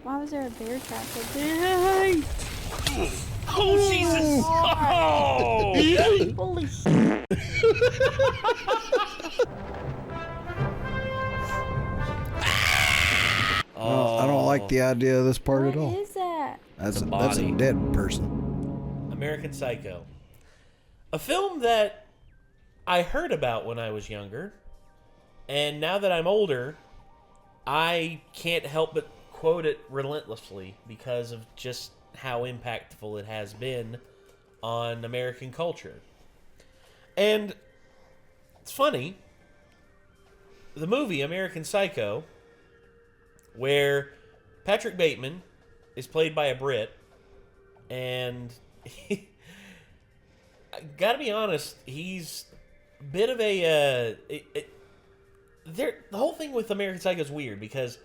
why was there a bear trap? Hey! Oh, Jesus! Oh! Holy shit. I don't like the idea of this part at all. What is that? That's a body. dead person. American Psycho. A film that I heard about when I was younger, and now that I'm older, I can't help but quote it relentlessly because of just how impactful it has been on American culture. And it's funny, the movie American Psycho, where Patrick Bateman is played by a Brit, and I gotta be honest, he's a bit of a the whole thing with American Psycho is weird because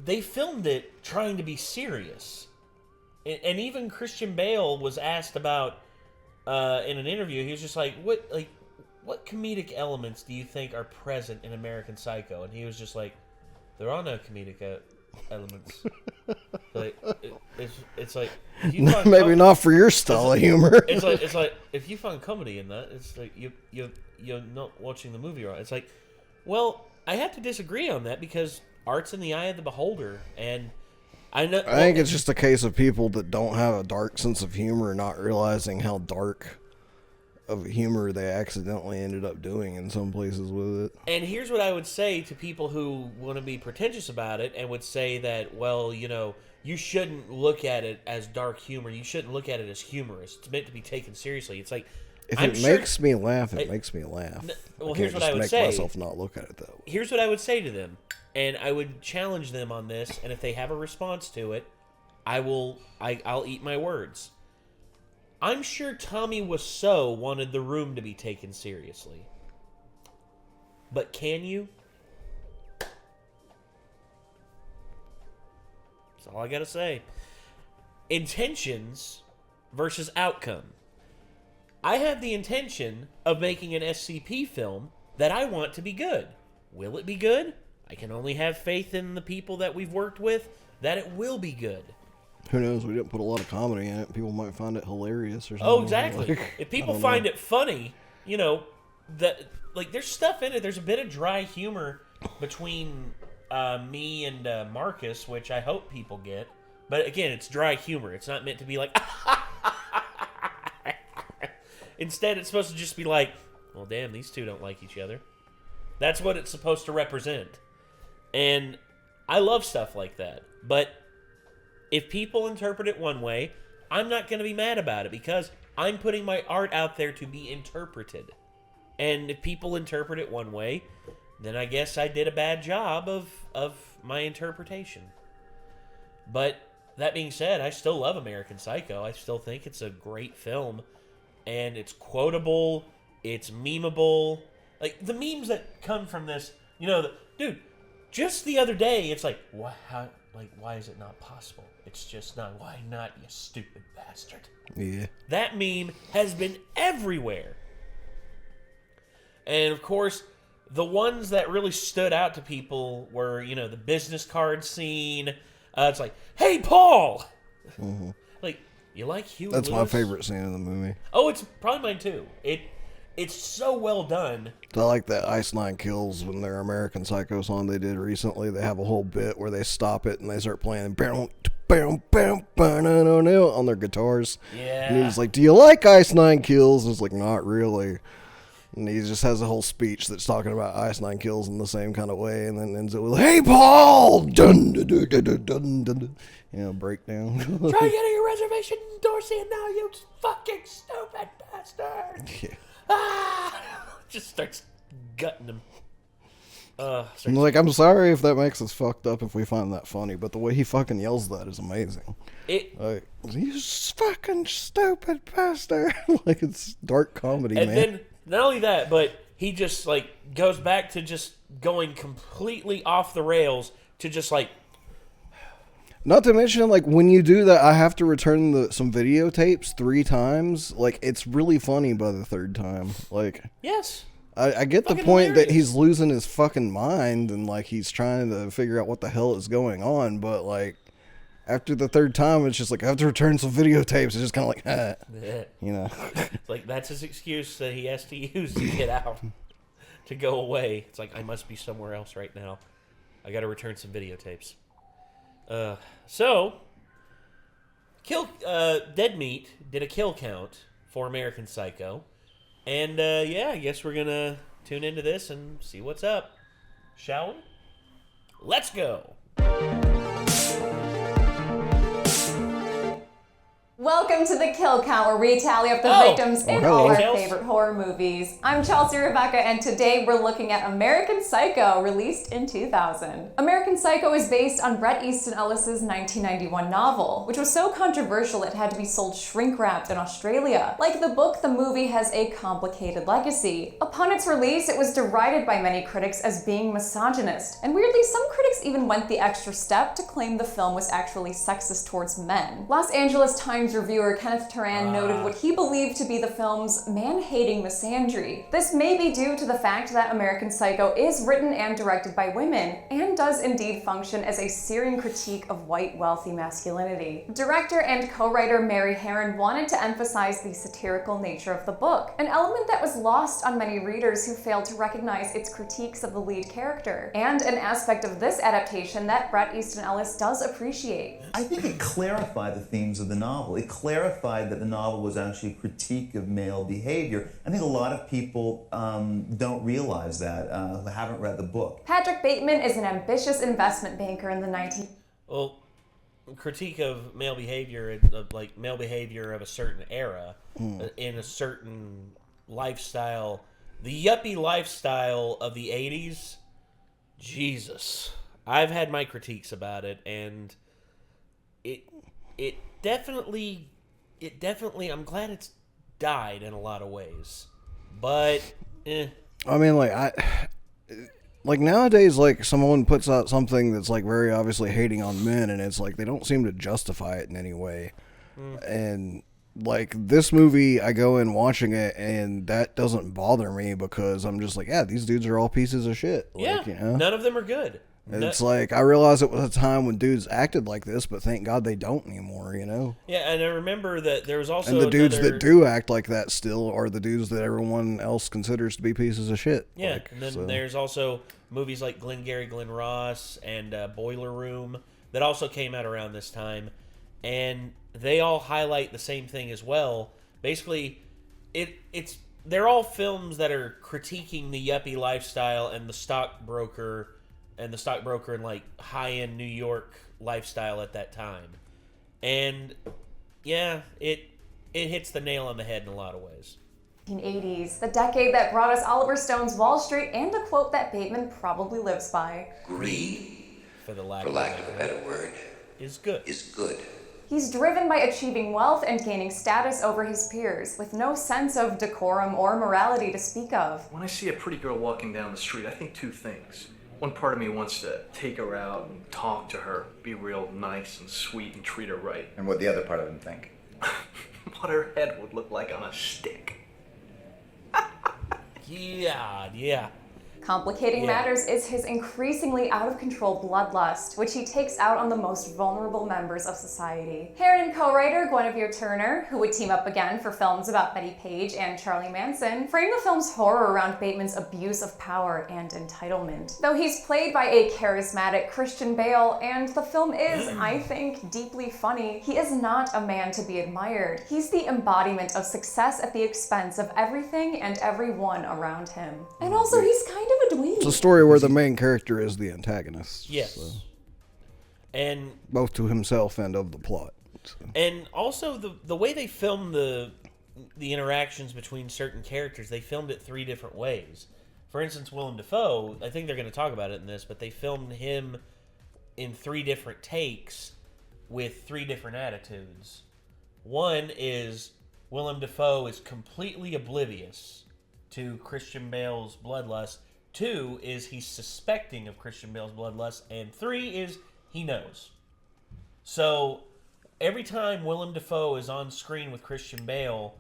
they filmed it trying to be serious, and even Christian Bale was asked about in an interview. He was just like, what comedic elements do you think are present in American Psycho? And he was just like, there are no comedic elements. Like it's like if you find maybe not for your style of humor. It's like if you find comedy in that, it's like you're not watching the movie right. It's like, well, I have to disagree on that because art's in the eye of the beholder, and I think it's just a case of people that don't have a dark sense of humor, not realizing how dark of humor they accidentally ended up doing in some places with it. And here's what I would say to people who want to be pretentious about it and would say that, well, you shouldn't look at it as dark humor. You shouldn't look at it as humorous. It's meant to be taken seriously. It's like, if it makes me laugh, it makes me laugh. Well, I here's can't what I would make say. myself not look at it that way. Here's what I would say to them, and I would challenge them on this. And if they have a response to it, I'll eat my words. I'm sure Tommy Wiseau wanted The Room to be taken seriously, but can you? That's all I gotta say. Intentions versus outcome. I have the intention of making an SCP film that I want to be good. Will it be good? I can only have faith in the people that we've worked with that it will be good. Who knows? We didn't put a lot of comedy in it. People might find it hilarious or something. Oh, exactly. Like, if people find it funny, that there's stuff in it. There's a bit of dry humor between me and Marcus, which I hope people get. But again, it's dry humor. It's not meant to be like. Instead, it's supposed to just be like, well, damn, these two don't like each other. That's what it's supposed to represent. And I love stuff like that. But if people interpret it one way, I'm not going to be mad about it because I'm putting my art out there to be interpreted. And if people interpret it one way, then I guess I did a bad job of my interpretation. But that being said, I still love American Psycho. I still think it's a great film. And it's quotable. It's memeable. Like, the memes that come from this, dude, just the other day, it's like, why is it not possible? It's just not. Why not, you stupid bastard? Yeah. That meme has been everywhere. And, of course, the ones that really stood out to people were, the business card scene. It's like, hey, Paul! Mm-hmm. Like, you like Huey That's Lewis? my favorite scene in the movie. Oh, it's probably mine, too. It's so well done. I like that Ice Nine Kills when their American Psycho song they did recently. They have a whole bit where they stop it and they start playing on their guitars. Yeah. And he's like, do you like Ice Nine Kills? And it's like, not really. And he just has a whole speech that's talking about Ice Nine Kills in the same kind of way, and then ends it with, hey, Paul! Dun, dun, dun, dun, dun, dun. Breakdown. Try getting a reservation in Dorsey and now, you fucking stupid bastard! Yeah. Just starts gutting him. I'm sorry if that makes us fucked up if we find that funny, but the way he fucking yells that is amazing. You fucking stupid bastard. Like, it's dark comedy, and man. And then, not only that, but he just, goes back to just going completely off the rails to just, Not to mention, when you do that, I have to return some videotapes 3 times. It's really funny by the 3rd time. Yes. I get the Fucking point that hilarious. he's losing his fucking mind and like he's trying to figure out what the hell is going on, but like after the third time, it's just like I have to return some videotapes. It's just kind of like, you know. It's like that's his excuse that he has to use to get out, to go away. It's like I must be somewhere else right now. I got to return some videotapes. So, Dead Meat did a kill count for American Psycho, and yeah, I guess we're gonna tune into this and see what's up, shall we? Let's go. Welcome to the Kill Count, where we tally up the victims in hello. all our Chelsea. favorite horror movies. I'm Chelsea Rebecca, and today we're looking at American Psycho, released in 2000. American Psycho is based on Bret Easton Ellis's 1991 novel, which was so controversial it had to be sold shrink-wrapped in Australia. Like the book, the movie has a complicated legacy. Upon its release, it was derided by many critics as being misogynist, and weirdly, some critics even went the extra step to claim the film was actually sexist towards men. Los Angeles Times reviewer Kenneth Turan noted what he believed to be the film's man-hating misandry. This may be due to the fact that American Psycho is written and directed by women, and does indeed function as a searing critique of white, wealthy masculinity. Director and co-writer Mary Herron wanted to emphasize the satirical nature of the book, an element that was lost on many readers who failed to recognize its critiques of the lead character, and an aspect of this adaptation that Bret Easton Ellis does appreciate. I think it clarified the themes of the novel. It clarified that the novel was actually a critique of male behavior. I think a lot of people don't realize that, who haven't read the book. Patrick Bateman is an ambitious investment banker in the 19... Well, critique of male behavior, like male behavior of a certain era, in a certain lifestyle, the yuppie lifestyle of the 80s. Jesus, I've had my critiques about it, and it definitely, I'm glad it's died in a lot of ways, but I mean, like nowadays, like someone puts out something that's like very obviously hating on men, and it's like they don't seem to justify it in any way. And like this movie, I go in watching it, and that doesn't bother me because I'm just like, yeah, these dudes are all pieces of shit. Like, yeah, you know? none of them are good. It's like, I realize it was a time when dudes acted like this, but thank God they don't anymore, you know? Yeah, and I remember that there was also And the dudes that do act like that still are the dudes that everyone else considers to be pieces of shit. Yeah, like, and then so. there's also movies like Glengarry Glen Ross and Boiler Room that also came out around this time, and they all highlight the same thing as well. Basically, they're all films that are critiquing the yuppie lifestyle and the stockbroker and like high-end New York lifestyle at that time. And yeah, it hits the nail on the head in a lot of ways. 1980s, the decade that brought us Oliver Stone's Wall Street and a quote that Bateman probably lives by. Greed, For lack of a better word, is good. He's driven by achieving wealth and gaining status over his peers, with no sense of decorum or morality to speak of. When I see a pretty girl walking down the street, I think two things. One part of me wants to take her out and talk to her, be real nice and sweet and treat her right. And what the other part of him think? What her head would look like on a stick. Yeah. Complicating matters is his increasingly out-of-control bloodlust, which he takes out on the most vulnerable members of society. Herron and co-writer Guinevere Turner, who would team up again for films about Betty Page and Charlie Manson, frame the film's horror around Bateman's abuse of power and entitlement. Though he's played by a charismatic Christian Bale, and the film is, I think, deeply funny, he is not a man to be admired. He's the embodiment of success at the expense of everything and everyone around him. And also, he's kind of a dweeb. It's a story where the main character is the antagonist. Yes. So, And both to himself and of the plot. So. and also the way they filmed the interactions between certain characters, they filmed it three different ways. For instance, Willem Dafoe, I think they're going to talk about it in this, but they filmed him in three different takes with three different attitudes. One is Willem Dafoe is completely oblivious to Christian Bale's bloodlust. Two is he's suspecting of Christian Bale's bloodlust. And three is he knows. So every time Willem Dafoe is on screen with Christian Bale,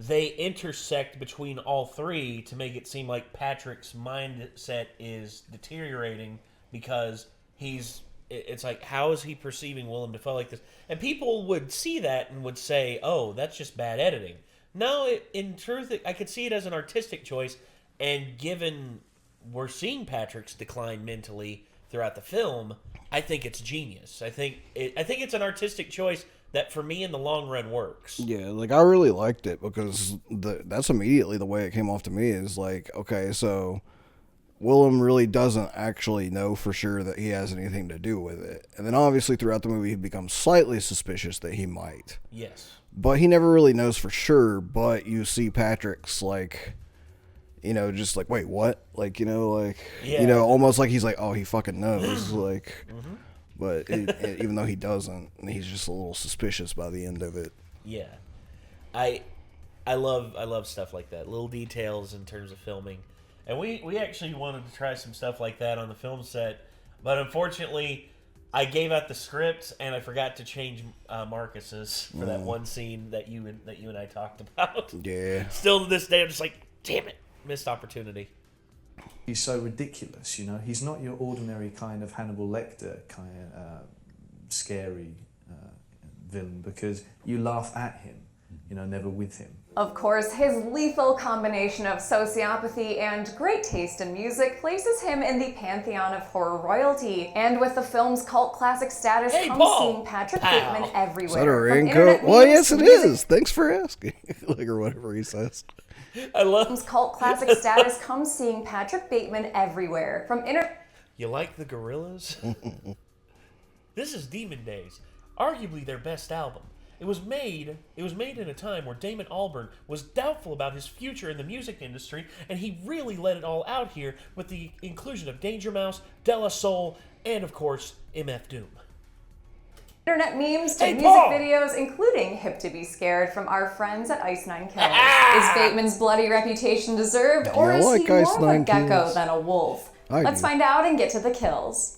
they intersect between all three to make it seem like Patrick's mindset is deteriorating because it's like, how is he perceiving Willem Dafoe like this? And people would see that and would say, oh, that's just bad editing. No, in truth, I could see it as an artistic choice, and given we're seeing Patrick's decline mentally throughout the film, I think it's genius. I think it's an artistic choice that for me in the long run works. Yeah, like I really liked it because that's immediately the way it came off to me is like, okay, so Willem really doesn't actually know for sure that he has anything to do with it. And then obviously throughout the movie he becomes slightly suspicious that he might. Yes. But he never really knows for sure, but you see Patrick's like, you know, just like, wait, what? Like, you know, like, yeah. You know, almost like he's like, oh, he fucking knows. Like, but even though he doesn't, he's just a little suspicious by the end of it. Yeah. I love stuff like that. Little details in terms of filming. And we actually wanted to try some stuff like that on the film set. But unfortunately, I gave out the script and I forgot to change Marcus's for that one scene that you and I talked about. Yeah. Still to this day, I'm just like, damn it. Missed opportunity. He's so ridiculous, you know. He's not your ordinary kind of Hannibal Lecter kind of scary villain, because you laugh at him, you know, never with him. Of course, his lethal combination of sociopathy and great taste in music places him in the pantheon of horror royalty. And with the film's cult classic status comes seeing Patrick Bateman everywhere. Is that a raincoat? Well, yes, it is. Thanks for asking. Like, or whatever he says. I love cult classic status comes seeing Patrick Bateman everywhere. You like the Gorillas? This is Demon Days, arguably their best album. It was made in a time where Damon Albarn was doubtful about his future in the music industry, and he really let it all out here with the inclusion of Danger Mouse, De La Soul, and of course, MF Doom. Internet memes to music videos, including Hip to Be Scared from our friends at Ice Nine Kills. Is Bateman's bloody reputation deserved, or is he more of a gecko than a wolf? Let's find out and get to the kills.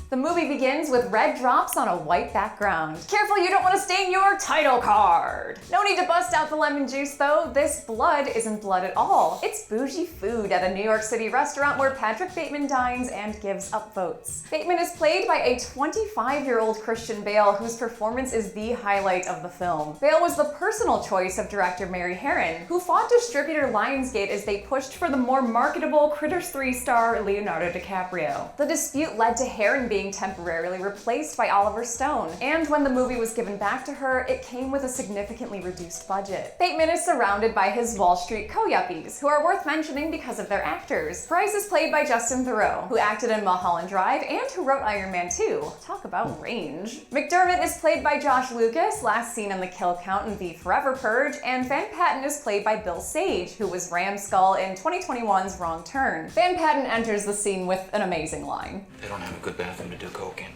The movie begins with red drops on a white background. Careful, you don't want to stain your title card. No need to bust out the lemon juice though. This blood isn't blood at all. It's bougie food at a New York City restaurant where Patrick Bateman dines and gives upvotes. Bateman is played by a 25-year-old Christian Bale, whose performance is the highlight of the film. Bale was the personal choice of director Mary Herron, who fought distributor Lionsgate as they pushed for the more marketable Critters 3 star Leonardo DiCaprio. The dispute led to Herron being temporarily replaced by Oliver Stone, and when the movie was given back to her, it came with a significantly reduced budget. Bateman is surrounded by his Wall Street co-yuppies, who are worth mentioning because of their actors. Price is played by Justin Theroux, who acted in Mulholland Drive and who wrote Iron Man 2. Talk about range. McDermott is played by Josh Lucas, last seen in The Kill Count and The Forever Purge, and Van Patten is played by Bill Sage, who was Ram Skull in 2021's Wrong Turn. Van Patten enters the scene with an amazing line. They don't have a good bathroom to do coke in.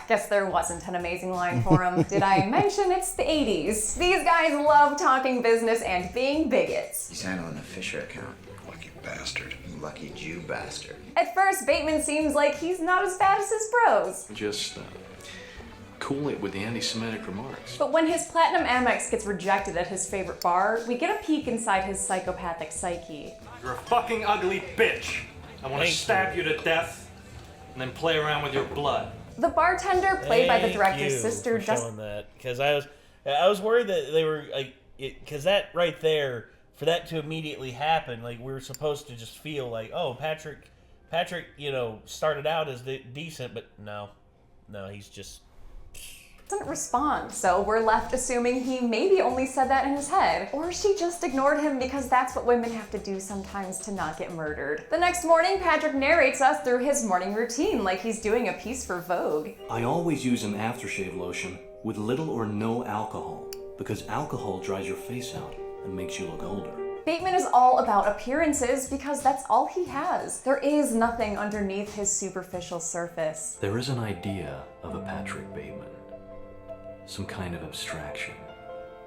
Guess there wasn't an amazing line for him. Did I mention it's the 80s? These guys love talking business and being bigots. He's handling the Fisher account. Lucky bastard. Lucky Jew bastard. At first, Bateman seems like he's not as bad as his bros. Just cool it with the anti-Semitic remarks. But when his Platinum Amex gets rejected at his favorite bar, we get a peek inside his psychopathic psyche. You're a fucking ugly bitch. I want to stab you to death and then play around with your blood. The bartender, played by the director's sister, just showing that, because I was worried that they were like, because that right there, for that to immediately happen, like we were supposed to just feel like, oh, Patrick, you know, started out as decent, but no, he's just doesn't respond, so we're left assuming he maybe only said that in his head, or she just ignored him because that's what women have to do sometimes to not get murdered. The next morning, Patrick narrates us through his morning routine like he's doing a piece for Vogue. I always use an aftershave lotion with little or no alcohol, because alcohol dries your face out and makes you look older. Bateman is all about appearances because that's all he has. There is nothing underneath his superficial surface. There is an idea of a Patrick Bateman. Some kind of abstraction,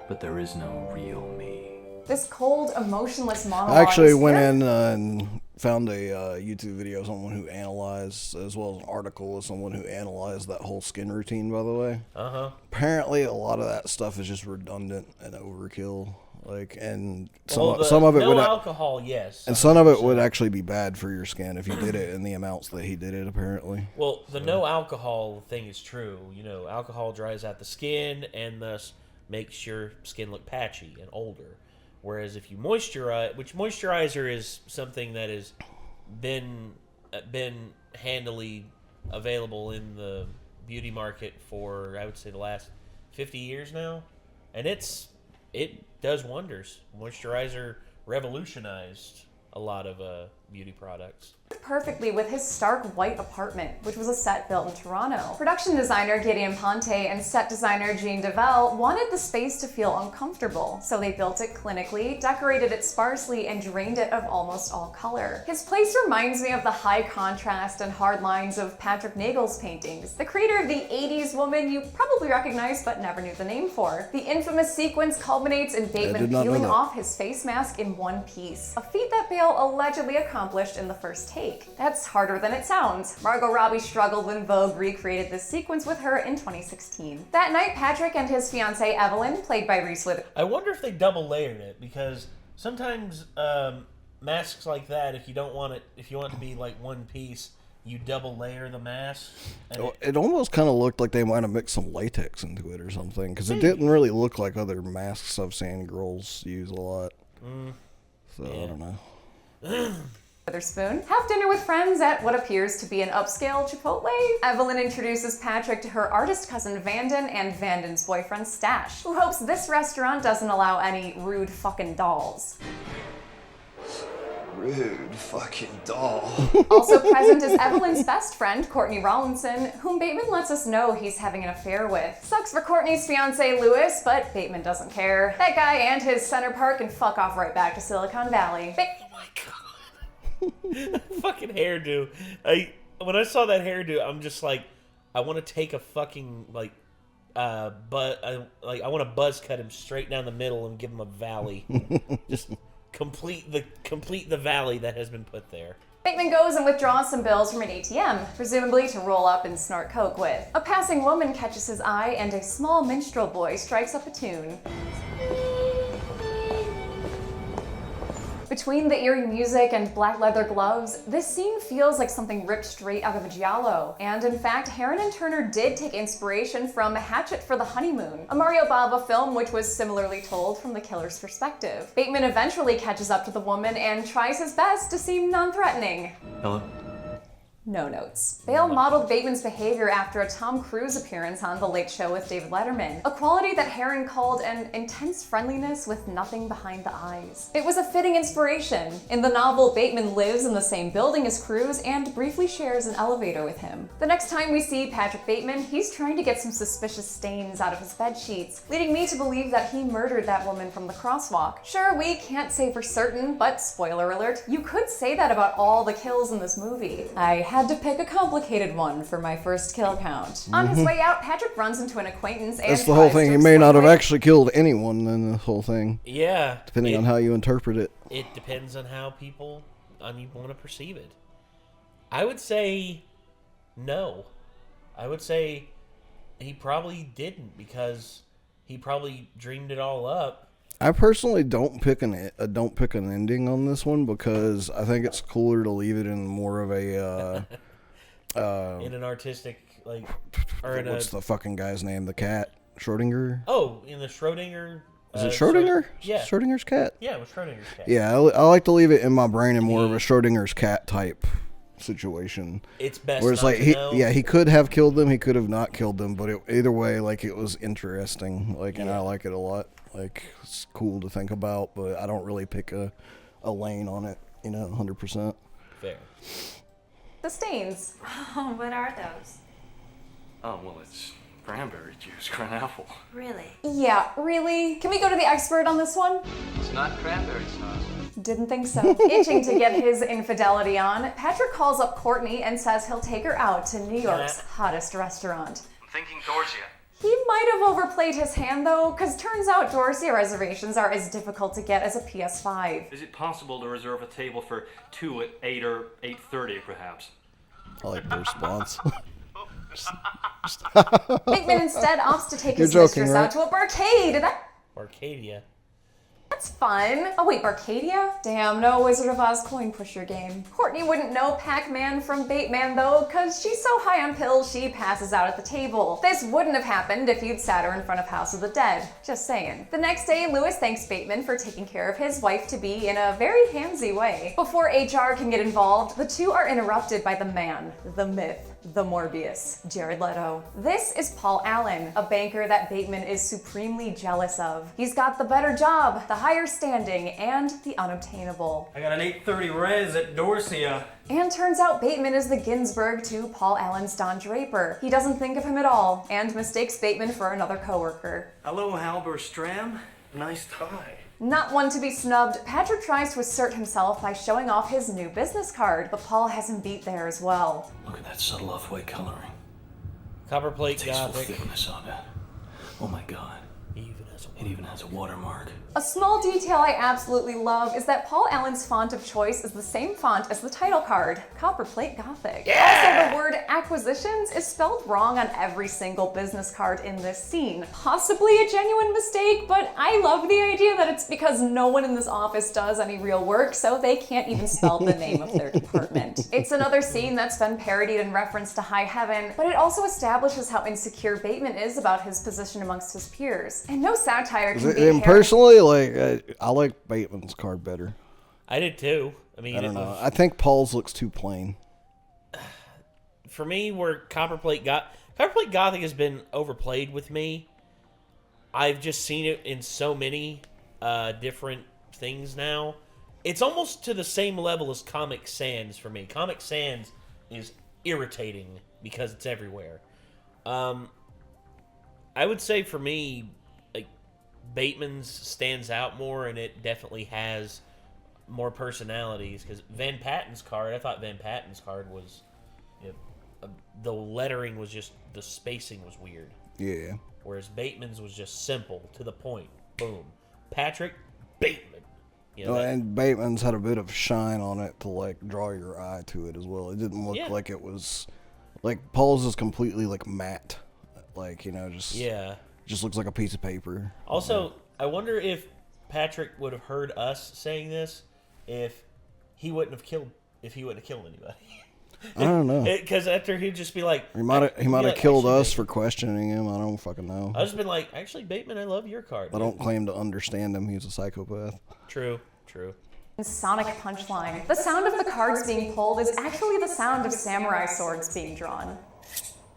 but there is no real me. This cold, emotionless monologue. I actually went in and found a YouTube video of someone who analyzed, as well as an article of someone who analyzed that whole skin routine, by the way. Apparently a lot of that stuff is just redundant and overkill. Like, and some of it no would alcohol, yes. And some of it would actually be bad for your skin if you did it in the amounts that he did it, apparently. Well, the no alcohol thing is true. You know, alcohol dries out the skin and thus makes your skin look patchy and older. Whereas if you moisturize, which moisturizer is something that has been handily available in the beauty market for, I would say, the last 50 years now, and it does wonders. Moisturizer revolutionized a lot of beauty products. Perfectly with his stark white apartment, which was a set built in Toronto. Production designer Gideon Ponte and set designer Jean Develle wanted the space to feel uncomfortable, so they built it clinically, decorated it sparsely, and drained it of almost all color. His place reminds me of the high contrast and hard lines of Patrick Nagel's paintings, the creator of the 80s woman you probably recognize but never knew the name for. The infamous sequence culminates in Bateman peeling off his face mask in one piece, a feat that Bale allegedly accomplished in the first take. That's harder than it sounds. Margot Robbie struggled when Vogue recreated this sequence with her in 2016. That night, Patrick and his fiancée Evelyn, played by Reese Witherspoon. I wonder if they double layered it, because sometimes masks like that, if you want it to be like one piece, you double layer the mask. It almost kind of looked like they might have mixed some latex into it or something, because it didn't really look like other masks I've seen girls use a lot. So I don't know. Witherspoon have dinner with friends at what appears to be an upscale Chipotle. Evelyn introduces Patrick to her artist cousin Vanden and Vanden's boyfriend Stash, who hopes this restaurant doesn't allow any rude fucking dolls. Rude fucking doll. Also present is Evelyn's best friend, Courtney Rawlinson, whom Bateman lets us know he's having an affair with. Sucks for Courtney's fiancé Lewis, but Bateman doesn't care. That guy and his Center Park can fuck off right back to Silicon Valley. Oh my god. Fucking hairdo. When I saw that hairdo, I'm just like, I want to take a fucking I want to buzz cut him straight down the middle and give him a valley. Just complete the valley that has been put there. Bateman goes and withdraws some bills from an ATM, presumably to roll up and snort coke with. A passing woman catches his eye and a small minstrel boy strikes up a tune. Between the eerie music and black leather gloves, this scene feels like something ripped straight out of a giallo. And in fact, Herron and Turner did take inspiration from Hatchet for the Honeymoon, a Mario Bava film which was similarly told from the killer's perspective. Bateman eventually catches up to the woman and tries his best to seem non-threatening. Hello? No notes. Bale modeled Bateman's behavior after a Tom Cruise appearance on The Late Show with David Letterman, a quality that Herron called an intense friendliness with nothing behind the eyes. It was a fitting inspiration. In the novel, Bateman lives in the same building as Cruise and briefly shares an elevator with him. The next time we see Patrick Bateman, he's trying to get some suspicious stains out of his bed sheets, leading me to believe that he murdered that woman from the crosswalk. Sure, we can't say for certain, but spoiler alert, you could say that about all the kills in this movie. I had to pick a complicated one for my first kill count. On his way out, Patrick runs into an acquaintance and that's the whole thing. He may not have actually killed anyone in the whole thing. Yeah. Depending on how you interpret it. It depends on how you want to perceive it. I would say no. I would say he probably didn't, because he probably dreamed it all up. I personally don't pick an ending on this one, because I think it's cooler to leave it in more of a in an artistic, like, or in what's the fucking guy's name? The cat, Schrodinger. Oh, in the Schrodinger. Is it Schrodinger? Yeah. Schrodinger's cat. Yeah, it was Schrodinger's cat. Yeah, I like to leave it in my brain in more of a Schrodinger's cat type situation. It's best. Where it's not like to know. he could have killed them, he could have not killed them, but either way, like, it was interesting. Like, and I like it a lot. Like, it's cool to think about, but I don't really pick a lane on it, 100%. Fair. The stains. Oh, what are those? Oh, well, it's cranberry juice, apple. Really? Yeah, really? Can we go to the expert on this one? It's not cranberry sauce. Didn't think so. Itching to get his infidelity on, Patrick calls up Courtney and says he'll take her out to New York's hottest restaurant. I'm thinking Dorsia. He might have overplayed his hand though, because turns out Dorsia reservations are as difficult to get as a PS5. Is it possible to reserve a table for 2 at 8 or 8:30, perhaps? I like the response. Bateman instead opts to take You're his joking, mistress right? out to a barcade. Arcadia. That's fun. Oh wait, Barcadia? Damn, no Wizard of Oz coin pusher game. Courtney wouldn't know Pac-Man from Bateman though, cause she's so high on pills she passes out at the table. This wouldn't have happened if you'd sat her in front of House of the Dead. Just saying. The next day, Lewis thanks Bateman for taking care of his wife-to-be in a very handsy way. Before HR can get involved, the two are interrupted by the man, the myth, the Morbius, Jared Leto. This is Paul Allen, a banker that Bateman is supremely jealous of. He's got the better job, the higher standing, and the unobtainable. I got an 8:30 res at Dorsia. And turns out Bateman is the Ginsburg to Paul Allen's Don Draper. He doesn't think of him at all, and mistakes Bateman for another coworker. Hello, Halber Stram. Nice tie. Not one to be snubbed, Patrick tries to assert himself by showing off his new business card, but Paul has him beat there as well. Look at that subtle off-white coloring. Copperplate Tasteful Gothic. thickness on it. Oh my god. It even has a watermark. A small detail I absolutely love is that Paul Allen's font of choice is the same font as the title card, Copperplate Gothic. Also, the word acquisitions is spelled wrong on every single business card in this scene. Possibly a genuine mistake, but I love the idea that it's because no one in this office does any real work, so they can't even spell the name of their department. It's another scene that's been parodied in reference to High Heaven, but it also establishes how insecure Bateman is about his position amongst his peers. And no satire can be And personally, like I like Bateman's card better. I did too. I mean, I don't know. I think Paul's looks too plain. For me, where Copperplate Gothic has been overplayed with me. I've just seen it in so many different things now. It's almost to the same level as Comic Sans for me. Comic Sans is irritating because it's everywhere. I would say for me, like Bateman's stands out more, and it definitely has more personalities. Because Van Patten's card, I thought Van Patten's card was, the lettering was just, the spacing was weird. Yeah. Whereas Bateman's was just simple, to the point. Boom. Patrick Bateman. And Bateman's had a bit of shine on it to like draw your eye to it as well. It didn't look like it was like Paul's is completely like matte, like just looks like a piece of paper. Also, I wonder if Patrick would have heard us saying this if he wouldn't have killed anybody. I don't know. Because after he'd just be like, he might have killed us for questioning him. I don't fucking know. I just been like, actually, Bateman, I love your card. I don't claim to understand him. He's a psychopath. True. Sonic punchline. The sound of the cards being pulled is actually the sound of samurai swords being drawn.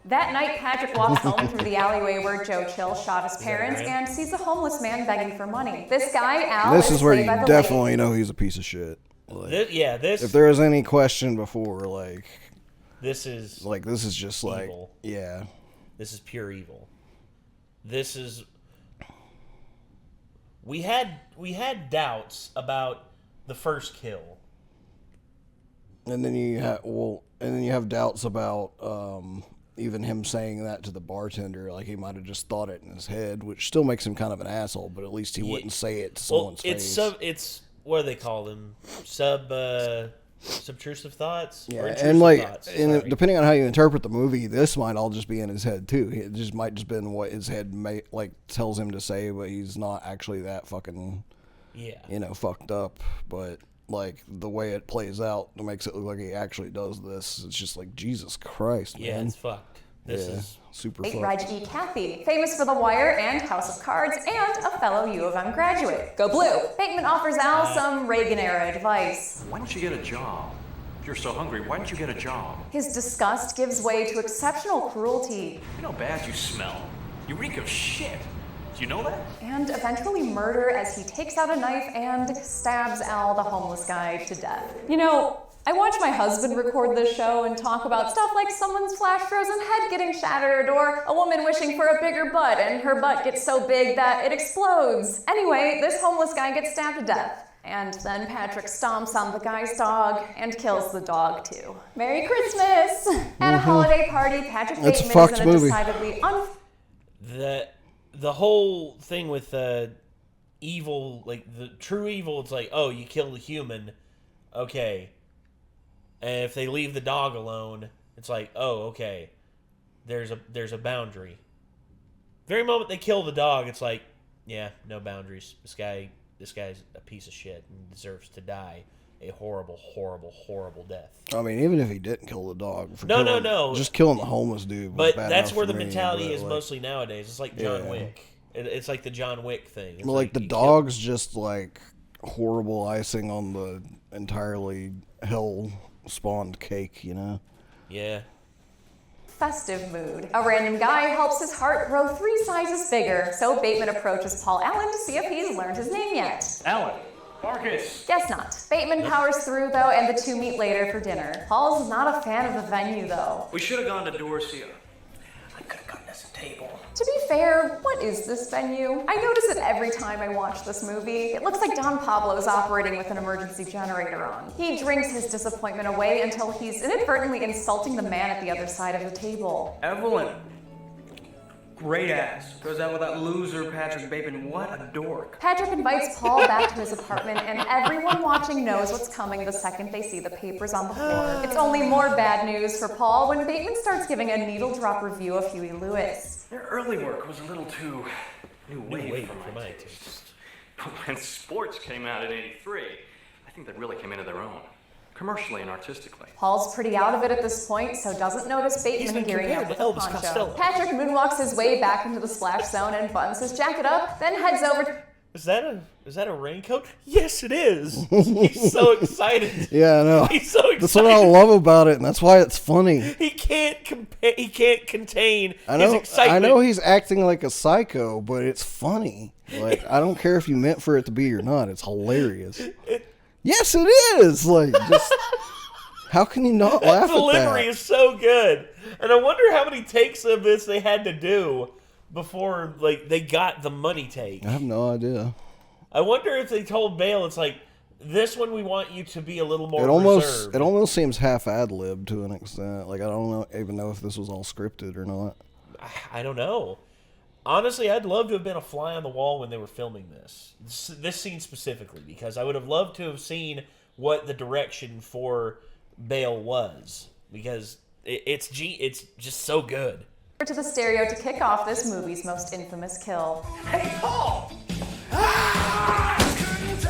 That night, Patrick walks home through the alleyway where Joe Chill shot his parents and sees a homeless man begging for money. This guy, Al, This is where you played by the definitely know he's a piece of shit. Like, this. If there was any question before, like, this is just evil. like, yeah. This is pure evil. This is. We had doubts about the first kill. And then you have doubts about even him saying that to the bartender. Like, he might have just thought it in his head, which still makes him kind of an asshole. But at least he wouldn't say it to someone's face. It's what do they call them? Subtrusive thoughts. Yeah, or and like, thoughts, depending on how you interpret the movie, this might all just be in his head too. It just might just been what his head tells him to say, but he's not actually that fucking, fucked up. But like the way it plays out, it makes it look like he actually does this. It's just like, Jesus Christ, man. Yeah, it's fucked. This is super fucked. fucked. Raj E. Kathy, famous for The Wire and House of Cards, and a fellow U of M graduate. Go Blue! Bateman offers Al some Reagan-era advice. Why don't you get a job? If you're so hungry, why don't you get a job? His disgust gives way to exceptional cruelty. You know how bad you smell. You reek of shit. Do you know that? And eventually murder as he takes out a knife and stabs Al, the homeless guy, to death. I watch my husband record this show and talk about stuff like someone's flash frozen head getting shattered, or a woman wishing for a bigger butt and her butt gets so big that it explodes. Anyway, this homeless guy gets stabbed to death. And then Patrick stomps on the guy's dog and kills the dog too. Merry Christmas! At a holiday party, Patrick Bateman is in a decidedly the whole thing with evil, like the true evil, it's like, oh, you killed a human, okay. And if they leave the dog alone, it's like, oh, okay. There's a boundary. Very moment they kill the dog, it's like, yeah, no boundaries. This guy's a piece of shit and deserves to die a horrible, horrible, horrible death. I mean, even if he didn't kill the dog, no, just killing the homeless dude. Was but bad that's enough where for the me, mentality but, is like, mostly nowadays. It's like John Wick. It's like the John Wick thing. It's well, like the you dog's just like horrible icing on the entirely hell spawned cake, you know? Yeah. Festive mood. A random guy helps his heart grow 3 sizes bigger, so Bateman approaches Paul Allen to see if he's learned his name yet. Alan. Marcus. Guess not. Bateman powers through, though, and the two meet later for dinner. Paul's not a fan of the venue, though. We should have gone to Dorsia. I could have gotten us a table. To be fair, what is this venue? I notice it every time I watch this movie. It looks like Don Pablo's operating with an emergency generator on. He drinks his disappointment away until he's inadvertently insulting the man at the other side of the table. Evelyn. Great ass. Goes out with that loser Patrick Bateman. What a dork. Patrick invites Paul back to his apartment, and everyone watching knows what's coming the second they see the papers on the floor. It's only more bad news for Paul when Bateman starts giving a needle drop review of Huey Lewis. Their early work was a little too new wave for my taste. But when Sports came out in '83, I think they really came into their own, commercially and artistically. Paul's pretty out of it at this point, so doesn't notice Bateman gearing up with a poncho. Patrick moonwalks his way back into the splash zone and buttons his jacket up, then heads over. Is that a raincoat? Yes, it is. He's so excited. Yeah, I know. He's so excited. That's what I love about it, and that's why it's funny. He can't contain I know, his excitement. I know he's acting like a psycho, but it's funny. Like, I don't care if you meant for it to be or not. It's hilarious. Yes, it is. Like, just how can you not laugh at that? Delivery is so good, and I wonder how many takes of this they had to do before, like, they got the money take. I have no idea. I wonder if they told Bale, it's like, this one we want you to be a little more reserved. It almost seems half ad-libbed to an extent. Like, I don't even know if this was all scripted or not. I don't know. Honestly, I'd love to have been a fly on the wall when they were filming this scene specifically, because I would have loved to have seen what the direction for Bale was, because it's just so good. To the stereo to kick off this movie's most infamous kill. Hey, Paul!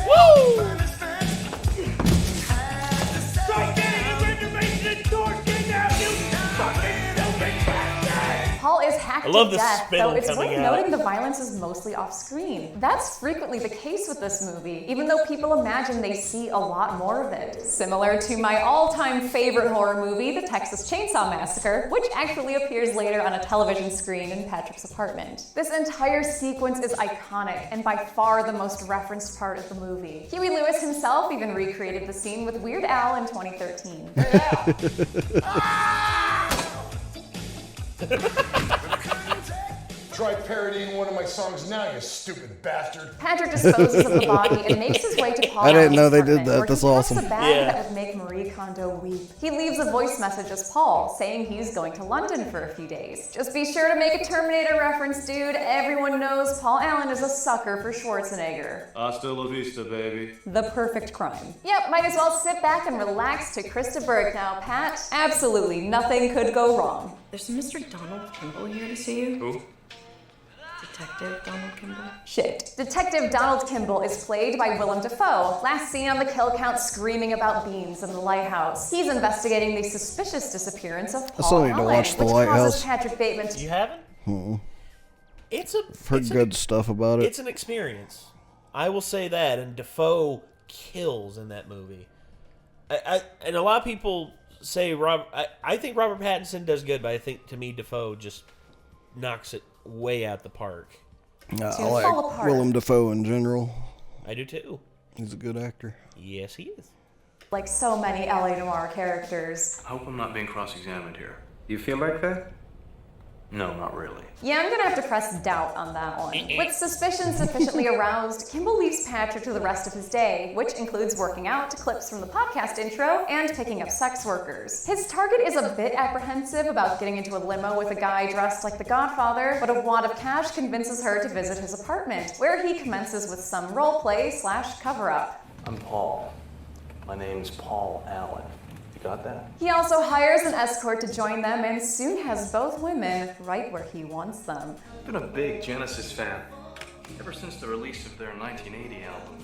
Woo! Paul is hacked I love to the death, spittle though it's coming worth out. noting the violence is mostly off-screen. That's frequently the case with this movie, even though people imagine they see a lot more of it. Similar to my all-time favorite horror movie, The Texas Chainsaw Massacre, which actually appears later on a television screen in Patrick's apartment. This entire sequence is iconic and by far the most referenced part of the movie. Huey Lewis himself even recreated the scene with Weird Al in 2013. Try parodying one of my songs now, you stupid bastard. Patrick disposes of the body and makes his way to Paul I didn't know they Allen's did that. apartment, That's where he awesome. packs a bag that would make Marie Kondo weep. He leaves a voice message as Paul, saying he's going to London for a few days. Just be sure to make a Terminator reference, dude. Everyone knows Paul Allen is a sucker for Schwarzenegger. Hasta la vista, baby. The perfect crime. Yep, might as well sit back and relax to Krista Burke now, Pat. Absolutely nothing could go wrong. There's Mr. Donald Kimball here to see you. Who? Detective Donald Kimball. Shit. Detective Donald Kimball is played by Willem Dafoe, last seen on the kill count screaming about beans in the lighthouse. He's investigating the suspicious disappearance of I still Paul need to Allen, watch The which Lighthouse. causes Patrick Bateman to... You haven't? I've heard good stuff about it. It's an experience. I will say that, and Dafoe kills in that movie. And a lot of people say I think Robert Pattinson does good, but I think to me Dafoe just knocks it way out the park. I like Willem Dafoe in general. I do too. He's a good actor. Yes, he is. Like so many LA Noire characters. I hope I'm not being cross-examined here. You feel like that? No, not really. Yeah, I'm gonna have to press doubt on that one. With suspicion sufficiently aroused, Kimball leaves Patrick to the rest of his day, which includes working out to clips from the podcast intro and picking up sex workers. His target is a bit apprehensive about getting into a limo with a guy dressed like the Godfather, but a wad of cash convinces her to visit his apartment, where he commences with some roleplay / cover-up. I'm Paul. My name's Paul Allen. Got that? He also hires an escort to join them and soon has both women right where he wants them. I've been a big Genesis fan ever since the release of their 1980 album.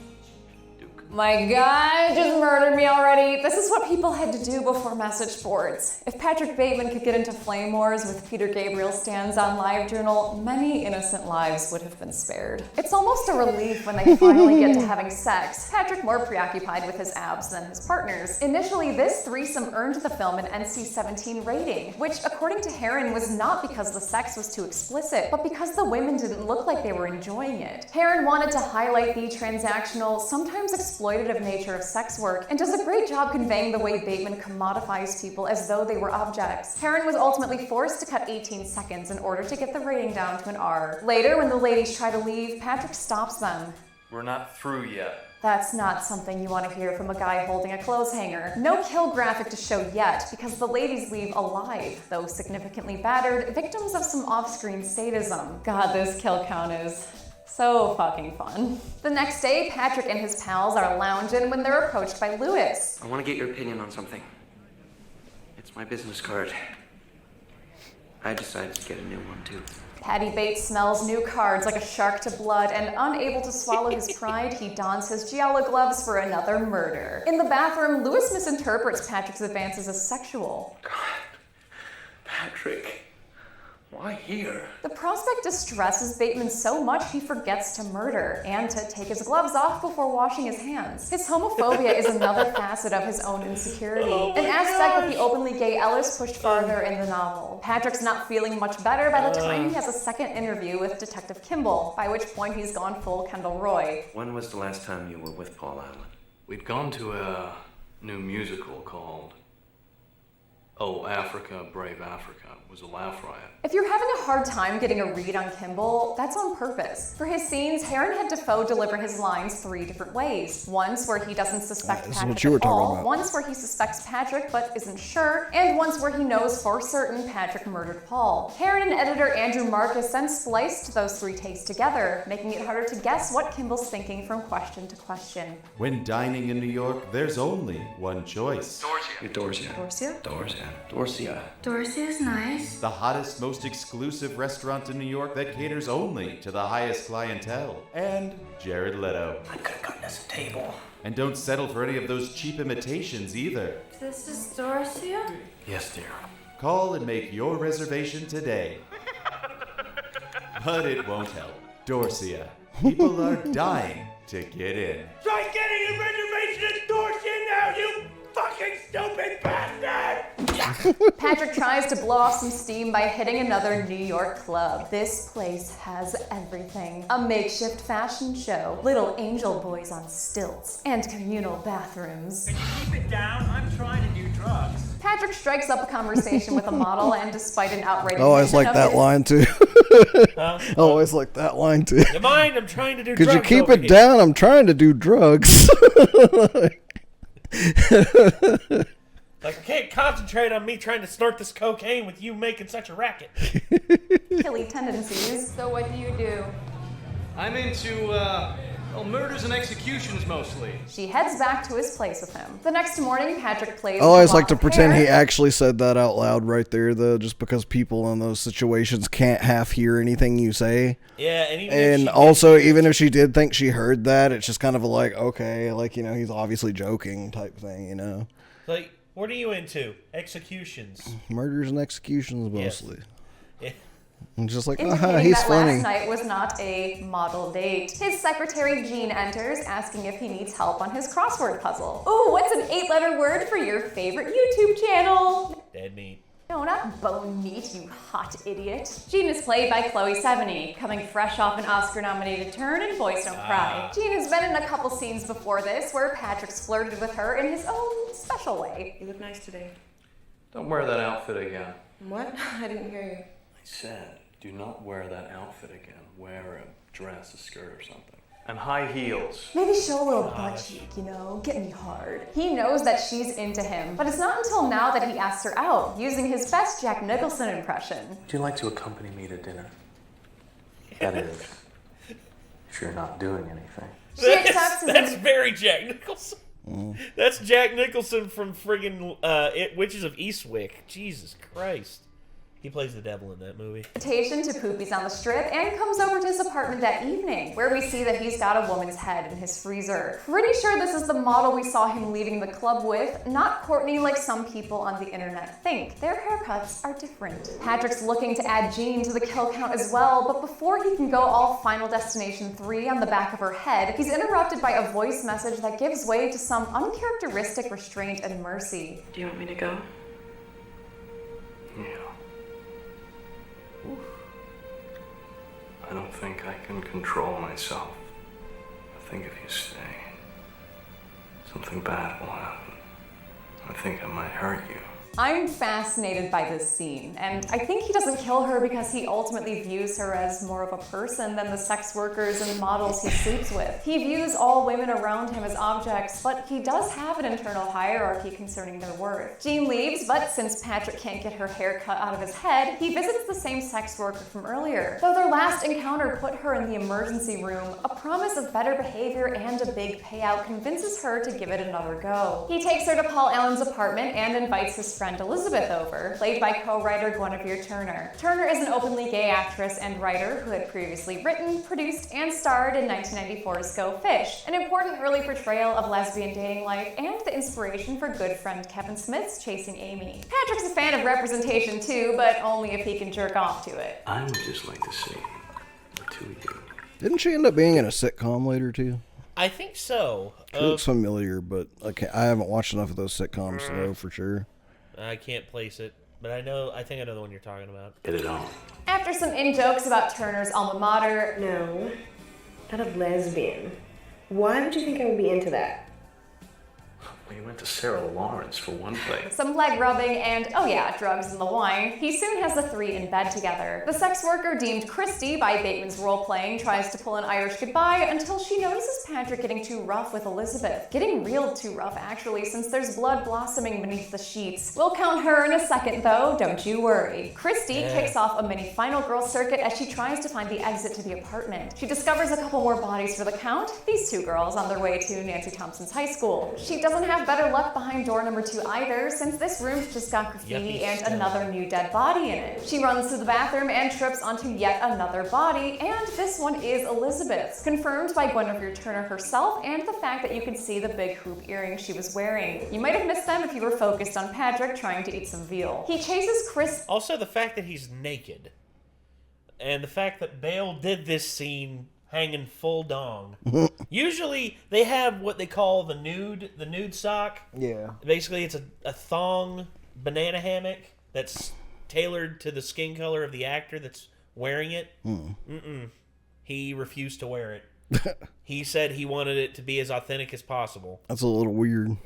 My God, just murdered me already. This is what people had to do before message boards. If Patrick Bateman could get into flame wars with Peter Gabriel stands on LiveJournal, many innocent lives would have been spared. It's almost a relief when they finally get to having sex, Patrick more preoccupied with his abs than his partners. Initially, this threesome earned the film an NC-17 rating, which according to Herron was not because the sex was too explicit, but because the women didn't look like they were enjoying it. Herron wanted to highlight the transactional, sometimes exploitative nature of sex work, and does a great job conveying the way Bateman commodifies people as though they were objects. Herron was ultimately forced to cut 18 seconds in order to get the rating down to an R. Later, when the ladies try to leave, Patrick stops them. We're not through yet. That's not something you want to hear from a guy holding a clothes hanger. No kill graphic to show yet, because the ladies leave alive, though significantly battered, victims of some off-screen sadism. God, this kill count is so fucking fun. The next day, Patrick and his pals are lounging when they're approached by Lewis. I want to get your opinion on something. It's my business card. I decided to get a new one too. Patty Bates smells new cards like a shark to blood, and unable to swallow his pride, he dons his Giallo gloves for another murder. In the bathroom, Lewis misinterprets Patrick's advances as sexual. God, Patrick. Why here? The prospect distresses Bateman so much he forgets to murder and to take his gloves off before washing his hands. His homophobia is another facet of his own insecurity, an aspect that the openly gay Ellis pushed farther in the novel. Patrick's not feeling much better by the time he has a second interview with Detective Kimball, by which point he's gone full Kendall Roy. When was the last time you were with Paul Allen? We'd gone to a new musical called Oh, Africa, Brave Africa. It was a laugh riot. If you're having a hard time getting a read on Kimball, that's on purpose. For his scenes, Herron had Dafoe deliver his lines 3 different ways. Once where he doesn't suspect Patrick at all, once where he suspects Patrick but isn't sure, and once where he knows for certain Patrick murdered Paul. Herron and editor Andrew Marcus then spliced those 3 takes together, making it harder to guess what Kimball's thinking from question to question. When dining in New York, there's only one choice. Dorsia. Dorsia? Dorsia. Dorsia. Dorsia's nice. The hottest, most exclusive restaurant in New York that caters only to the highest clientele. And Jared Leto. I could have gotten us a table. And don't settle for any of those cheap imitations either. This is Dorsia? Yes, dear. Call and make your reservation today. But it won't help. Dorsia. People are dying to get in. Try getting a reservation at Dorsia now, you fucking stupid bastard! Patrick tries to blow off some steam by hitting another New York club. This place has everything. A makeshift fashion show, little angel boys on stilts, and communal bathrooms. Can you keep it down? I'm trying to do drugs. Patrick strikes up a conversation with a model, and despite an outright I always like that line too. I always like that line too. You mind? I'm trying to do Could drugs. you keep it down? I'm trying to do drugs. Like, I can't concentrate on me trying to snort this cocaine with you making such a racket. Killy tendencies. So what do you do? I'm into, murders and executions mostly. She heads back to his place with him. The next morning, Patrick plays. I always like to pretend he actually said that out loud right there, though, just because people in those situations can't half hear anything you say. Yeah, and also, even if she did think she heard that, it's just kind of like, okay, like, you know, he's obviously joking type thing, you know. Like, what are you into? Executions. Murders and executions mostly. Yeah. I'm just like, indicating he's that funny. last night was not a model date. His secretary Jean enters, asking if he needs help on his crossword puzzle. Ooh, what's an 8-letter word for your favorite YouTube channel? Dead meat. No, not bone meat, you hot idiot. Jean is played by Chloe Sevigny, coming fresh off an Oscar-nominated turn in Boys Don't Cry. Jean has been in a couple scenes before this, where Patrick's flirted with her in his own special way. You look nice today. Don't wear that outfit again. What? I didn't hear you. said, do not wear that outfit again. Wear a dress, a skirt, or something. And high heels. Maybe show a little butt cheek, you know, get me hard. He knows that she's into him, but it's not until now that he asks her out, using his best Jack Nicholson impression. Would you like to accompany me to dinner? That is, if you're not doing anything. She accepts his That's very Jack Nicholson. That's Jack Nicholson from friggin' Witches of Eastwick. Jesus Christ. He plays the devil in that movie. Invitation to Poopy's on the Strip and comes over to his apartment that evening, where we see that he's got a woman's head in his freezer. Pretty sure this is the model we saw him leaving the club with, not Courtney like some people on the internet think. Their haircuts are different. Patrick's looking to add Jean to the kill count as well, but before he can go all Final Destination 3 on the back of her head, he's interrupted by a voice message that gives way to some uncharacteristic restraint and mercy. Do you want me to go? Yeah. I don't think I can control myself. I think if you stay, something bad will happen. I think I might hurt you. I'm fascinated by this scene, and I think he doesn't kill her because he ultimately views her as more of a person than the sex workers and models he sleeps with. He views all women around him as objects, but he does have an internal hierarchy concerning their worth. Jean leaves, but since Patrick can't get her hair cut out of his head, he visits the same sex worker from earlier. Though their last encounter put her in the emergency room, a promise of better behavior and a big payout convinces her to give it another go. He takes her to Paul Allen's apartment and invites his friend Elizabeth over, played by co-writer Guinevere Turner. Turner is an openly gay actress and writer who had previously written, produced, and starred in 1994's Go Fish, an important early portrayal of lesbian dating life and the inspiration for good friend Kevin Smith's Chasing Amy. Patrick's a fan of representation too, but only if he can jerk off to it. I would just like to see the two of you. Didn't she end up being in a sitcom later too? I think so. She looks familiar, but I haven't watched enough of those sitcoms to know for sure. I can't place it, but I think I know the one you're talking about. Get it on. After some in-jokes about Turner's alma mater... No, not a lesbian. Why would you think I would be into that? Well, you went to Sarah Lawrence for one thing. Some leg rubbing and, oh yeah, drugs in the wine, he soon has the three in bed together. The sex worker deemed Christy by Bateman's role-playing tries to pull an Irish goodbye until she notices Patrick getting too rough with Elizabeth. Getting real too rough, actually, since there's blood blossoming beneath the sheets. We'll count her in a second, though, don't you worry. Christy kicks off a mini final girl circuit as she tries to find the exit to the apartment. She discovers a couple more bodies for the count, these two girls on their way to Nancy Thompson's high school. She doesn't have better luck behind door number 2 either, since this room's just got graffiti and another new dead body in it. She runs to the bathroom and trips onto yet another body, and this one is Elizabeth's, confirmed by Guinevere Turner herself and the fact that you can see the big hoop earrings she was wearing. You might have missed them if you were focused on Patrick trying to eat some veal. He chases Chris. Also, the fact that he's naked, and the fact that Bale did this scene hanging full dong. Usually they have what they call the nude sock. Yeah. Basically it's a thong banana hammock that's tailored to the skin color of the actor that's wearing it. He refused to wear it. He said he wanted it to be as authentic as possible. That's a little weird.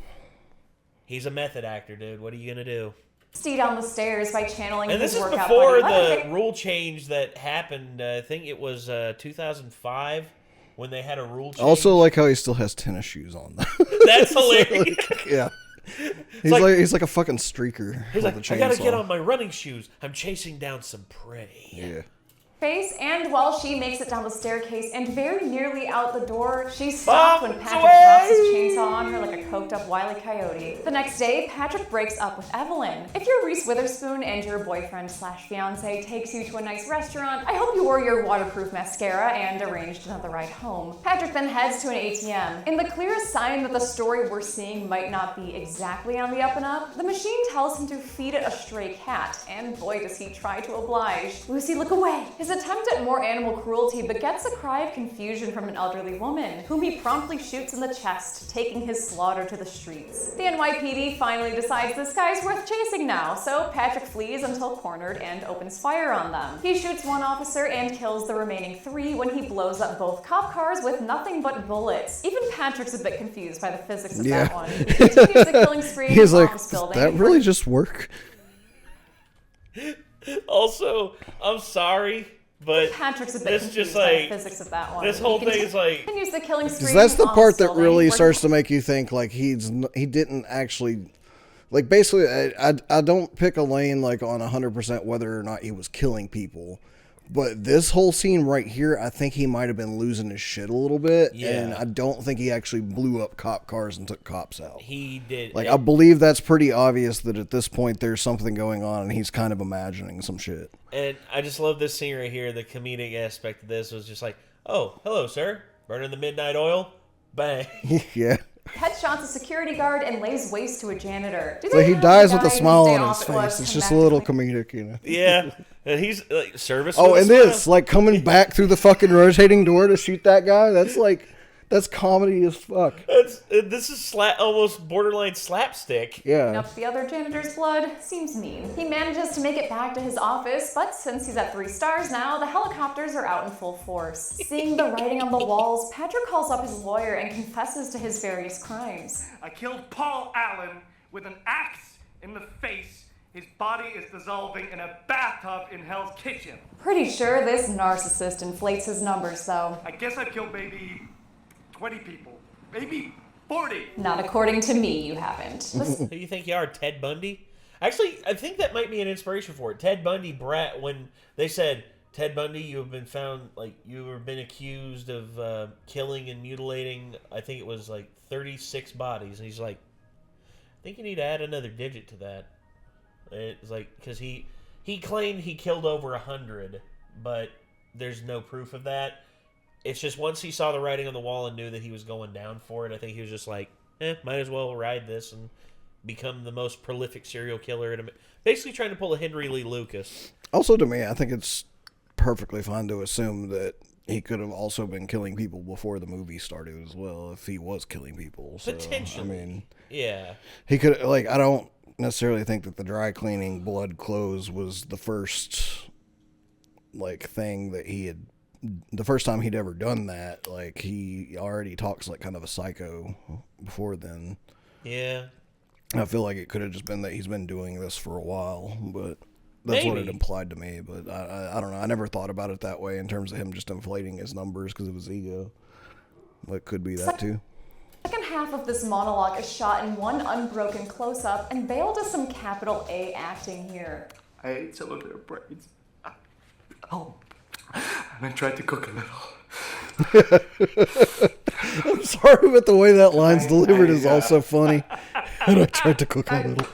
He's a method actor, dude. What are you gonna do? Down the stairs by channeling and his this is workout before buddy. the rule change that happened. I think it was 2005 when they had a rule change. Also, like how he still has tennis shoes on. That's hilarious. Yeah, he's like a fucking streaker. He's like, with I a gotta chainsaw. get on my running shoes. I'm chasing down some prey. Yeah. Face, and while she makes it down the staircase and very nearly out the door, she's stopped when Patrick drops his chainsaw on her like a coked up Wile E. Coyote. The next day, Patrick breaks up with Evelyn. If you're Reese Witherspoon and your boyfriend/fiance takes you to a nice restaurant, I hope you wore your waterproof mascara and arranged another ride home. Patrick then heads to an ATM. In the clearest sign that the story we're seeing might not be exactly on the up and up, the machine tells him to feed it a stray cat, and boy does he try to oblige. Lucy, look away. His attempt at more animal cruelty begets a cry of confusion from an elderly woman, whom he promptly shoots in the chest, taking his slaughter to the streets. The NYPD finally decides this guy's worth chasing now, so Patrick flees until cornered and opens fire on them. He shoots one officer and kills the remaining 3 when he blows up both cop cars with nothing but bullets. Even Patrick's a bit confused by the physics of that one. He continues the killing spree in He's the like, office does building. that really just work? Also, I'm sorry, but Patrick's a bit this confused just by like the physics of that one. this whole thing is like Continues the killing spree. Because that's the on part that Sylvain, really where starts to make you think like he didn't actually, like basically I don't pick a lane like on 100% whether or not he was killing people, but this whole scene right here, I think he might have been losing his shit a little bit, and I don't think he actually blew up cop cars and took cops out. He did. Like I believe that's pretty obvious that at this point there's something going on and he's kind of imagining some shit. And I just love this scene right here. The comedic aspect of this was just like, oh, hello, sir. Burning the midnight oil. Bang. Yeah. headshots a security guard and lays waste to a janitor. So he dies with a smile on his face. It's just a little comedic, you know. Yeah. And he's like, service. Oh, with a and smile. this, like coming back through the fucking rotating door to shoot that guy, that's comedy as fuck. This is almost borderline slapstick. Yeah. Up the other janitor's blood seems mean. He manages to make it back to his office, but since he's at 3 stars now, the helicopters are out in full force. Seeing the writing on the walls, Patrick calls up his lawyer and confesses to his various crimes. I killed Paul Allen with an axe in the face. His body is dissolving in a bathtub in Hell's Kitchen. Pretty sure this narcissist inflates his numbers, though. I guess I've killed maybe 20 people. Maybe 40. Not according to me, you haven't. Who do you think you are, Ted Bundy? Actually, I think that might be an inspiration for it. Ted Bundy, when they said, Ted Bundy, you have been found, like, you have been accused of killing and mutilating, I think it was like 36 bodies. And he's like, I think you need to add another digit to that. It's like, because he claimed he killed over 100, but there's no proof of that. It's just once he saw the writing on the wall and knew that he was going down for it, I think he was just like, might as well ride this and become the most prolific serial killer. Basically trying to pull a Henry Lee Lucas. Also, to me, I think it's perfectly fine to assume that he could have also been killing people before the movie started as well, if he was killing people. So, potentially. I mean, yeah. He could, like, I don't necessarily think that the dry cleaning blood clothes was the first, like, thing that he had. The first time he'd ever done that, like, he already talks like kind of a psycho before then. Yeah. I feel like it could have just been that he's been doing this for a while, but that's what it implied to me. But I don't know. I never thought about it that way in terms of him just inflating his numbers because of his ego. But it could be that too. The second half of this monologue is shot in one unbroken close-up, and Bale does some capital A acting here. I ate some of their brains. And I tried to cook a little. I'm sorry, but the way that line's delivered is also funny. And I tried to cook a little.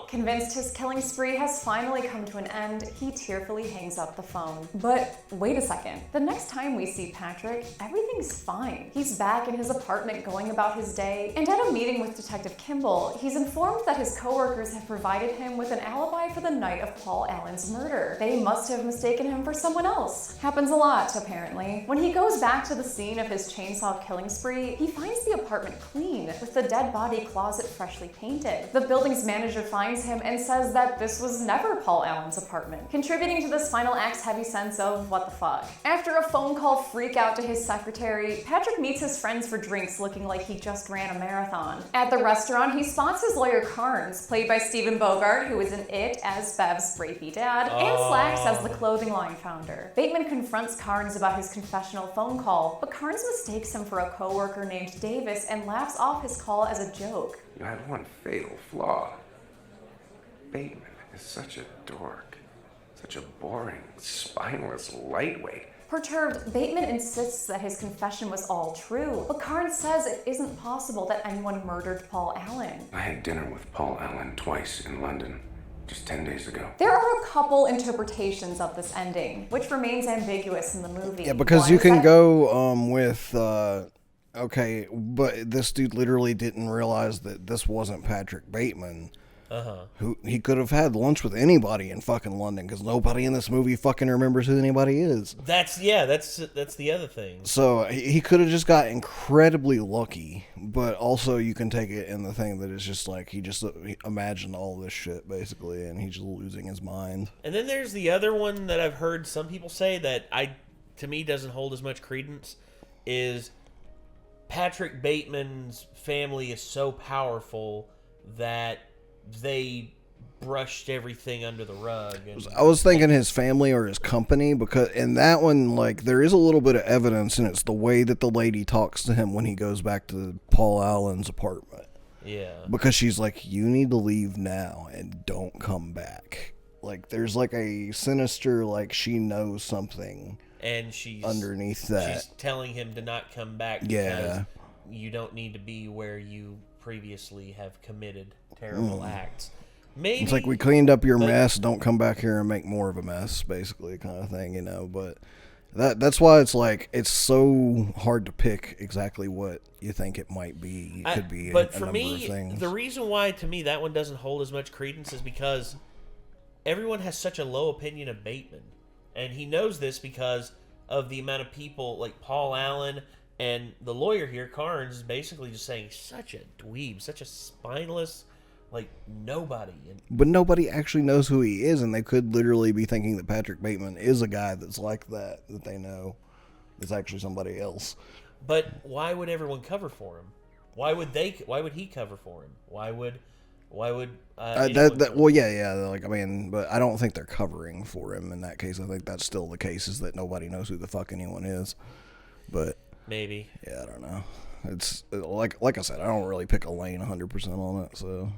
Convinced his killing spree has finally come to an end, he tearfully hangs up the phone. But wait a second. The next time we see Patrick, everything's fine. He's back in his apartment going about his day, and at a meeting with Detective Kimball, he's informed that his coworkers have provided him with an alibi for the night of Paul Allen's murder. They must have mistaken him for someone else. Happens a lot, apparently. When he goes back to the scene of his chainsaw killing spree, he finds the apartment clean, with the dead body closet freshly painted. The building's manager finds him and says that this was never Paul Allen's apartment, contributing to this final act's heavy sense of what the fuck. After a phone call freak out to his secretary, Patrick meets his friends for drinks looking like he just ran a marathon. At the restaurant, he spots his lawyer Carnes, played by Stephen Bogart, who is in It as Bev's rapey dad, and Slacks as the clothing line founder. Bateman confronts Carnes about his confessional phone call, but Carnes mistakes him for a coworker named Davis and laughs off his call as a joke. You had one fatal flaw. Bateman is such a dork. Such a boring, spineless lightweight. Perturbed, Bateman insists that his confession was all true, but Carnes says it isn't possible that anyone murdered Paul Allen. I had dinner with Paul Allen twice in London, just 10 days ago. There are a couple interpretations of this ending, which remains ambiguous in the movie. Yeah, because you can go with, okay, but this dude literally didn't realize that this wasn't Patrick Bateman. Who he could have had lunch with anybody in fucking London, because nobody in this movie fucking remembers who anybody is. That's the other thing. So he could have just got incredibly lucky, but also you can take it in the thing that it's just like he imagined all this shit basically, and he's just losing his mind. And then there's the other one that I've heard some people say that to me doesn't hold as much credence, is Patrick Bateman's family is so powerful that they brushed everything under the rug. And, I was thinking his family or his company, because in that one, like, there is a little bit of evidence, and it's the way that the lady talks to him when he goes back to Paul Allen's apartment. Yeah. Because she's like, you need to leave now and don't come back. Like, there's like a sinister, like, she knows something. And she's underneath that. She's telling him to not come back because you don't need to be where you previously have committed terrible acts. Maybe it's like, we cleaned up your mess, don't come back here and make more of a mess, basically, kind of thing, you know. But that's why it's like, it's so hard to pick exactly what you think it might be. It could be but a for number me, of things. the reason why, to me, that one doesn't hold as much credence is because everyone has such a low opinion of Bateman. And he knows this because of the amount of people, like Paul Allen and the lawyer here, Carnes, is basically just saying, such a dweeb, such a spineless, like, nobody. But nobody actually knows who he is, and they could literally be thinking that Patrick Bateman is a guy that's like that they know is actually somebody else. But why would everyone cover for him? Why would he cover for him? Why would well, yeah, like, I mean, but I don't think they're covering for him in that case. I think that's still the case, is that nobody knows who the fuck anyone is. But maybe, yeah, I don't know. It's like I said, I don't really pick a lane 100% on it, so.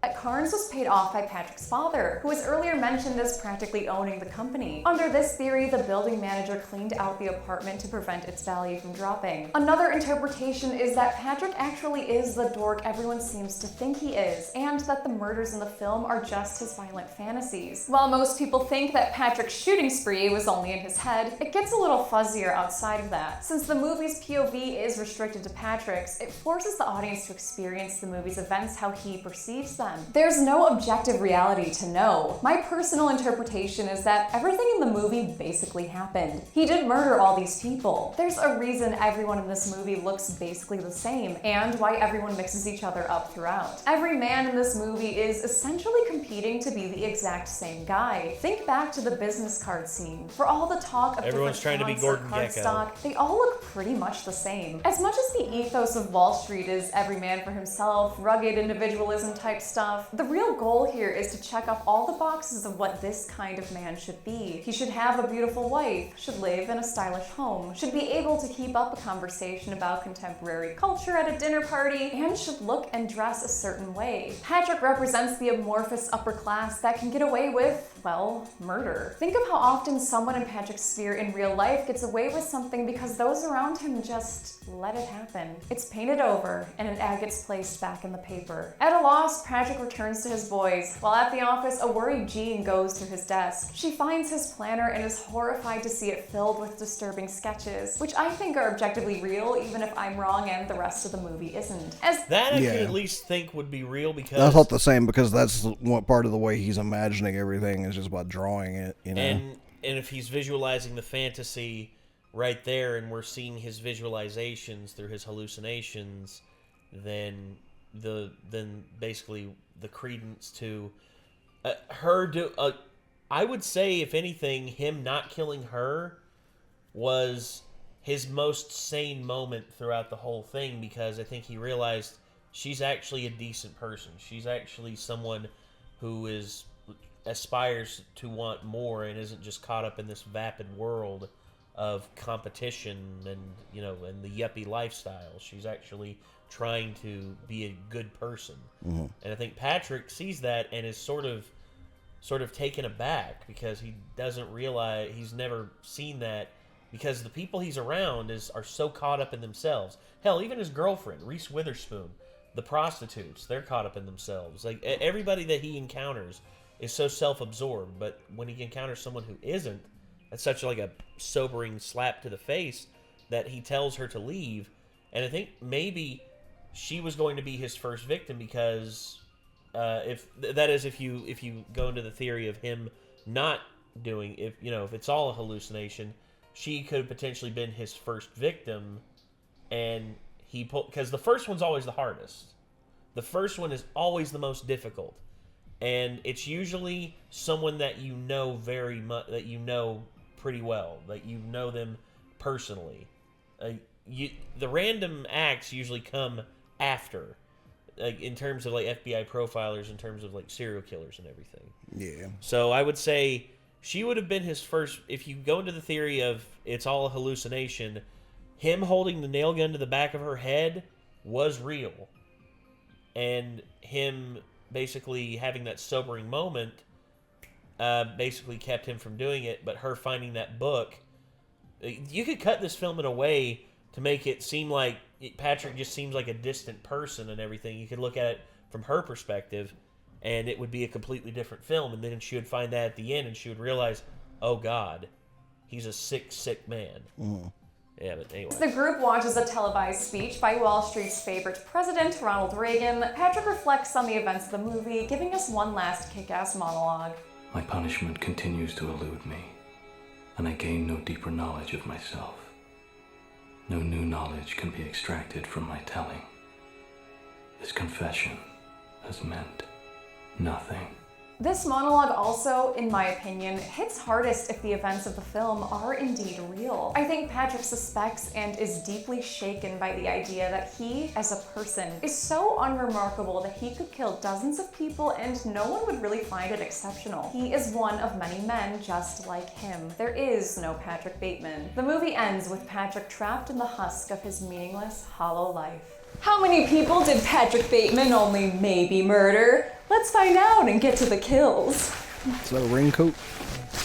That Carnes was paid off by Patrick's father, who was earlier mentioned as practically owning the company. Under this theory, the building manager cleaned out the apartment to prevent its value from dropping. Another interpretation is that Patrick actually is the dork everyone seems to think he is, and that the murders in the film are just his violent fantasies. While most people think that Patrick's shooting spree was only in his head, it gets a little fuzzier outside of that. Since the movie's POV is restricted to Patrick's, it forces the audience to experience the movie's events how he perceives them. There's no objective reality to know. My personal interpretation is that everything in the movie basically happened. He did murder all these people. There's a reason everyone in this movie looks basically the same, and why everyone mixes each other up throughout. Every man in this movie is essentially competing to be the exact same guy. Think back to the business card scene. For all the talk of everyone's trying to be Gordon Gekko. Stock, they all look pretty much the same. As much as the ethos of Wall Street is every man for himself, rugged individualism type stuff, the real goal here is to check off all the boxes of what this kind of man should be. He should have a beautiful wife, should live in a stylish home, should be able to keep up a conversation about contemporary culture at a dinner party, and should look and dress a certain way. Patrick represents the amorphous upper class that can get away with, well, murder. Think of how often someone in Patrick's sphere in real life gets away with something because those around him just let it happen. It's painted over, and an ad gets placed back in the paper. At a loss, Patrick returns to his boys. While at the office, a worried Jean goes through his desk. She finds his planner and is horrified to see it filled with disturbing sketches, which I think are objectively real, even if I'm wrong and the rest of the movie isn't. That I could at least think would be real, because I thought the same, because that's what part of the way he's imagining everything is just by drawing it, you know. And if he's visualizing the fantasy right there, and we're seeing his visualizations through his hallucinations, then basically the credence to I would say, if anything, him not killing her was his most sane moment throughout the whole thing, because I think he realized she's actually a decent person. She's actually someone who aspires to want more and isn't just caught up in this vapid world of competition and the yuppie lifestyle. She's actually trying to be a good person. Mm-hmm. And I think Patrick sees that and is sort of taken aback, because he doesn't realize, he's never seen that, because the people he's around are so caught up in themselves. Hell, even his girlfriend, Reese Witherspoon, the prostitutes, they're caught up in themselves. Like, everybody that he encounters is so self-absorbed, but when he encounters someone who isn't, that's such like a sobering slap to the face that he tells her to leave. And I think maybe she was going to be his first victim, because if you go into the theory of him not doing, if it's all a hallucination, she could have potentially been his first victim, and because the first one's always the hardest. The first one is always the most difficult, and it's usually someone that you know very much, that you know pretty well, that you know them personally. The random acts usually come after. like in terms of like FBI profilers, in terms of like serial killers and everything. Yeah. So I would say she would have been his first. If you go into the theory of it's all a hallucination, him holding the nail gun to the back of her head was real, and him basically having that sobering moment basically kept him from doing it. But her finding that book, you could cut this film in a way to make it seem like Patrick just seems like a distant person and everything. You could look at it from her perspective, and it would be a completely different film. And then she would find that at the end, and she would realize, oh God, he's a sick, sick man. Mm. Yeah, but anyway. The group watches a televised speech by Wall Street's favorite president, Ronald Reagan. Patrick reflects on the events of the movie, giving us one last kick-ass monologue. My punishment continues to elude me, and I gain no deeper knowledge of myself. No new knowledge can be extracted from my telling. This confession has meant nothing. This monologue also, in my opinion, hits hardest if the events of the film are indeed real. I think Patrick suspects and is deeply shaken by the idea that he, as a person, is so unremarkable that he could kill dozens of people and no one would really find it exceptional. He is one of many men just like him. There is no Patrick Bateman. The movie ends with Patrick trapped in the husk of his meaningless, hollow life. How many people did Patrick Bateman only maybe murder? Let's find out and get to the kills. Is that a raincoat?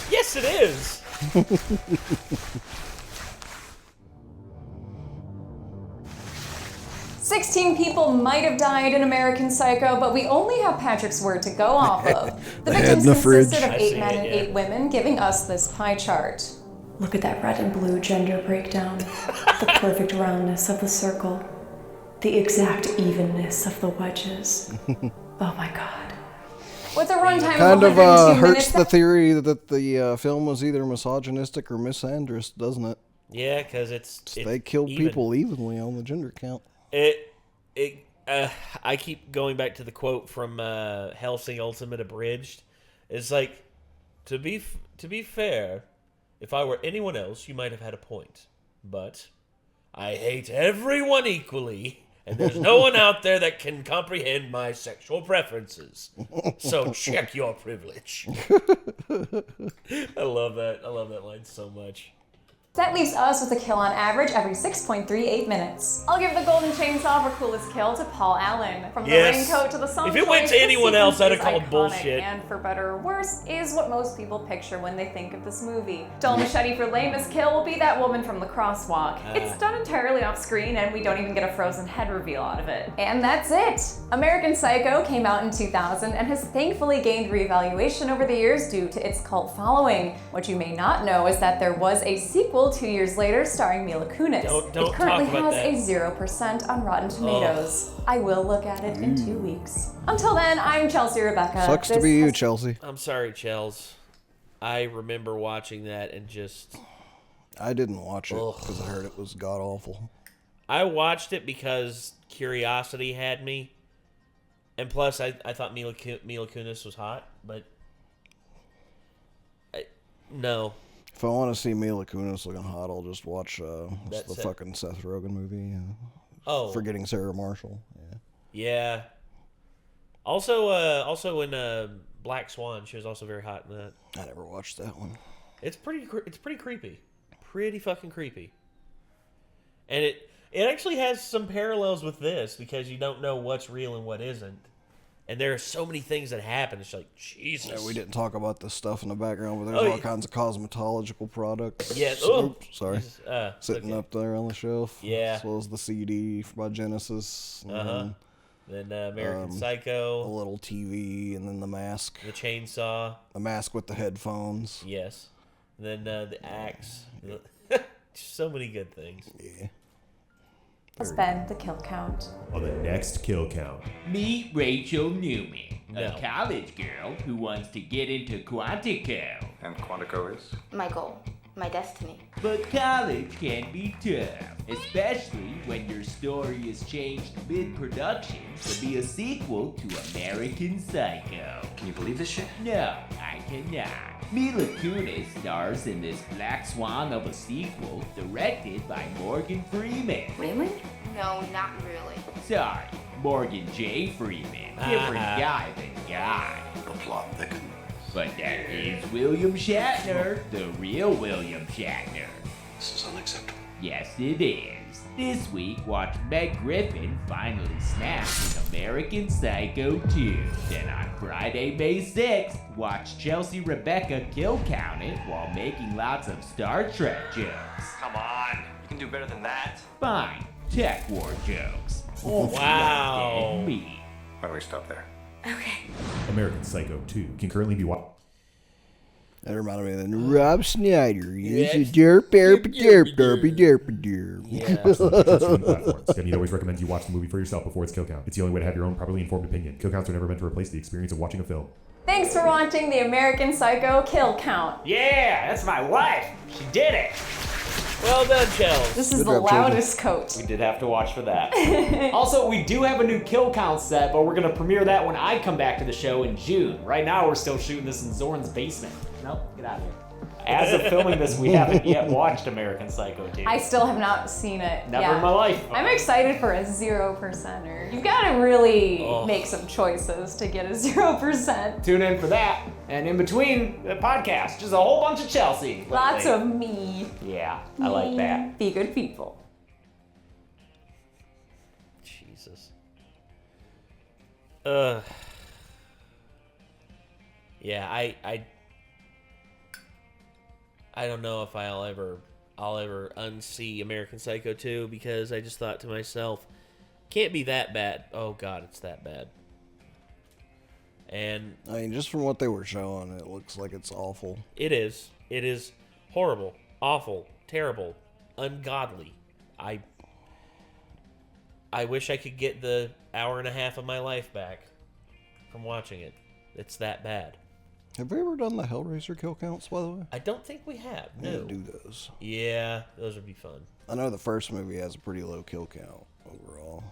Yes, it is! 16 people might have died in American Psycho, but we only have Patrick's word to go off of. The victims consisted of 8 men and 8 women, giving us this pie chart. Look at that red and blue gender breakdown. The perfect roundness of the circle. The exact evenness of the wedges. Oh my God. With a runtime Kind of of 102 hurts minutes, the theory that the film was either misogynistic or misandrous, doesn't it? Yeah, because they killed people evenly on the gender count. I keep going back to the quote from Hellsing Ultimate Abridged. It's like, to be fair, if I were anyone else, you might have had a point. But I hate everyone equally, and there's no one out there that can comprehend my sexual preferences. So check your privilege. I love that. I love that line so much. that leaves us with a kill on average every 6.38 minutes. I'll give the golden chainsaw for coolest kill to Paul Allen. From the raincoat to the song If it went to anyone else, I'd have called bullshit. And for better or worse, is what most people picture when they think of this movie. Dull machete for lamest kill will be that woman from the crosswalk. It's done entirely off screen and we don't even get a frozen head reveal out of it. And that's it! American Psycho came out in 2000 and has thankfully gained reevaluation over the years due to its cult following. What you may not know is that there was a sequel 2 years later starring Mila Kunis. Don't it currently talk about has a 0% on Rotten Tomatoes. I will look at it in 2 weeks. Until then, I'm Chelsea Rebecca. Sucks to be you, Chelsea. I'm sorry, Chels. I remember watching that and just... I didn't watch it because I heard it was god-awful. I watched it because curiosity had me. And plus, I thought Mila Kunis was hot, but... no. If I want to see Mila Kunis looking hot, I'll just watch the fucking Seth Rogen movie. Forgetting Sarah Marshall. Yeah. Also in Black Swan, she was also very hot in that. I never watched that one. It's pretty creepy. Pretty fucking creepy. And it actually has some parallels with this because you don't know what's real and what isn't. And there are so many things that happen. It's like, Jesus. Yeah, we didn't talk about the stuff in the background, but there's all kinds of cosmetological products. Yeah. Oops, sorry. Sitting okay. up there on the shelf. Yeah. As well as the CD by Genesis. Then American Psycho. A little TV, and then The Mask. The chainsaw. The Mask with the headphones. Yes. And then the axe. So many good things. Yeah. Has been the kill count. On the next kill count. Meet Rachel Newman, a college girl who wants to get into Quantico. And Quantico is? My goal. My destiny. But college can be tough, especially when your story is changed mid-production to be a sequel to American Psycho. Can you believe this shit? No, I cannot. Mila Kunis stars in this black swan of a sequel directed by Morgan Freeman. Really? No, not really. Sorry, Morgan J. Freeman. Different guy than guy. The plot thickens. But that is William Shatner, the real William Shatner. This is unacceptable. Yes, it is. This week, watch Meg Griffin finally snap in American Psycho 2. Then on Friday, May 6th, watch Chelsea Rebecca kill count it while making lots of Star Trek jokes. Come on, you can do better than that. Fine, Tech War jokes. Wow. And me. Why don't we stop there? American Psycho 2 can currently be watched. That reminded me of the Rob Schneider. He's a derp, derp. Debbie always recommends you watch the movie for yourself before its kill count. It's the only way to have your own properly informed opinion. Kill counts are never meant to replace the experience of watching a film. Thanks for watching the American Psycho kill count. Yeah, that's my wife. She did it. Well done, Chels. This is the loudest coat. We did have to watch for that. Also, we do have a new kill count set, but we're gonna premiere that when I come back to the show in June. Right now, we're still shooting this in Zorn's basement. Nope, get out of here. As of filming this, we haven't yet watched American Psycho 2. I still have not seen it. Never in my life. I'm excited for a 0%er. You've got to really make some choices to get a 0%. Tune in for that. And in between the podcast, just a whole bunch of Chelsea. Lots lately. of me. Yeah, I like that. Be good people. Jesus. Yeah, I don't know if I'll ever unsee American Psycho 2 because I just thought to myself, can't be that bad. Oh God, it's that bad. And I mean, just from what they were showing, it looks like it's awful. It is. It is horrible, awful, terrible, ungodly. I wish I could get the hour and a half of my life back from watching it. It's that bad. Have we ever done the Hellraiser kill counts, by the way? I don't think we have. No. We need to do those. Yeah, those would be fun. I know the first movie has a pretty low kill count overall.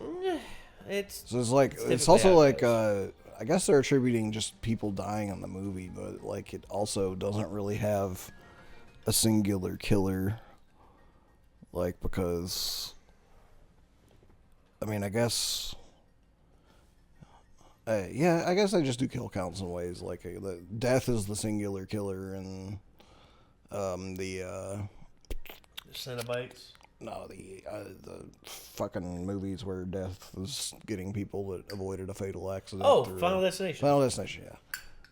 It's it's also like I guess they're attributing just people dying in the movie, but like it also doesn't really have a singular killer. Like because I mean, I guess. Yeah, I guess I just do kill counts in ways like the death is the singular killer, and the Cenobites. No, the fucking movies where death is getting people that avoided a fatal accident. Oh, Final Destination. Final Destination, yeah.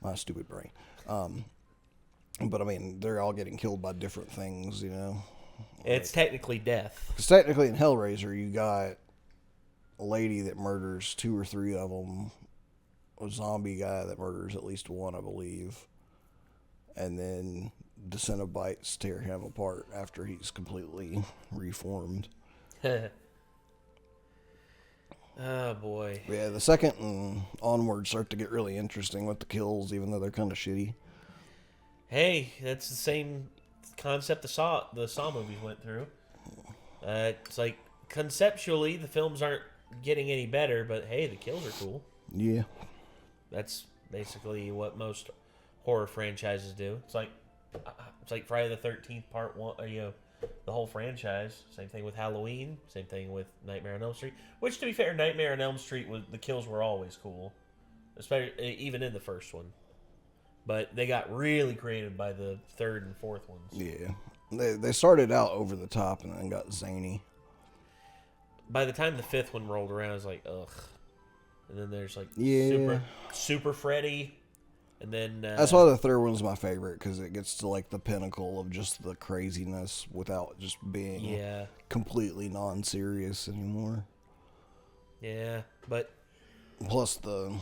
My stupid brain. But I mean, they're all getting killed by different things, you know. It's technically death. Because technically in Hellraiser, you got a lady that murders 2 or 3 of them. A zombie guy that murders at least 1, I believe. And then the Cenobites tear him apart after he's completely reformed. Oh, boy. Yeah, the second and onward start to get really interesting with the kills, even though they're kind of shitty. Hey, that's the same concept the Saw movies went through. It's like, conceptually, the films aren't getting any better, but hey, the kills are cool. Yeah. That's basically what most horror franchises do. It's like Friday the 13th Part 1, the whole franchise. Same thing with Halloween. Same thing with Nightmare on Elm Street. Which, to be fair, Nightmare on Elm Street, the kills were always cool. Especially, even in the first one. But they got really creative by the third and fourth ones. Yeah. They started out over the top and then got zany. By the time the fifth one rolled around, I was like, ugh. And then there's like Super Freddy. And then that's why the third one's my favorite, because it gets to like the pinnacle of just the craziness without just being completely non-serious anymore. Yeah, but plus the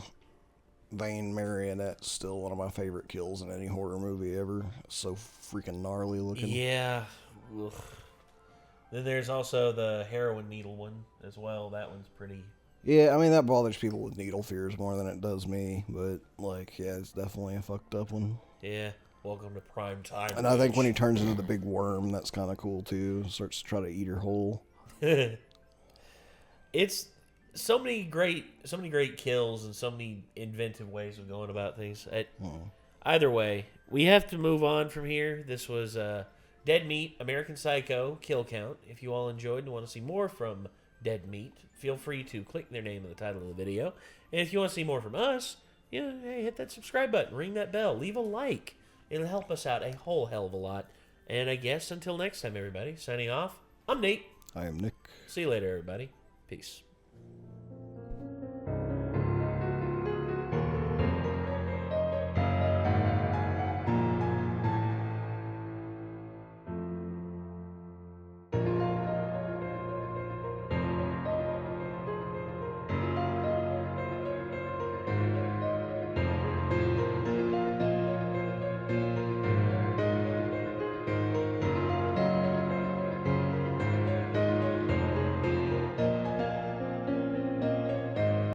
Vang marionette's still one of my favorite kills in any horror movie ever. So freaking gnarly looking. Yeah. Ugh. Then there's also the heroin needle one as well. That one's pretty. Yeah, I mean, that bothers people with needle fears more than it does me. But, like, yeah, it's definitely a fucked up one. Yeah. Welcome to prime time. And I think when he turns into the big worm, that's kind of cool, too. Starts to try to eat her whole. It's so many great kills and so many inventive ways of going about things. Either way, we have to move on from here. This was Dead Meat, American Psycho, Kill Count. If you all enjoyed and want to see more from Dead Meat, feel free to click their name in the title of the video. And if you want to see more from us, hey, hit that subscribe button, ring that bell, leave a like. It'll help us out a whole hell of a lot. And I guess until next time, everybody, signing off, I'm Nate. I am Nick. See you later, everybody. Peace.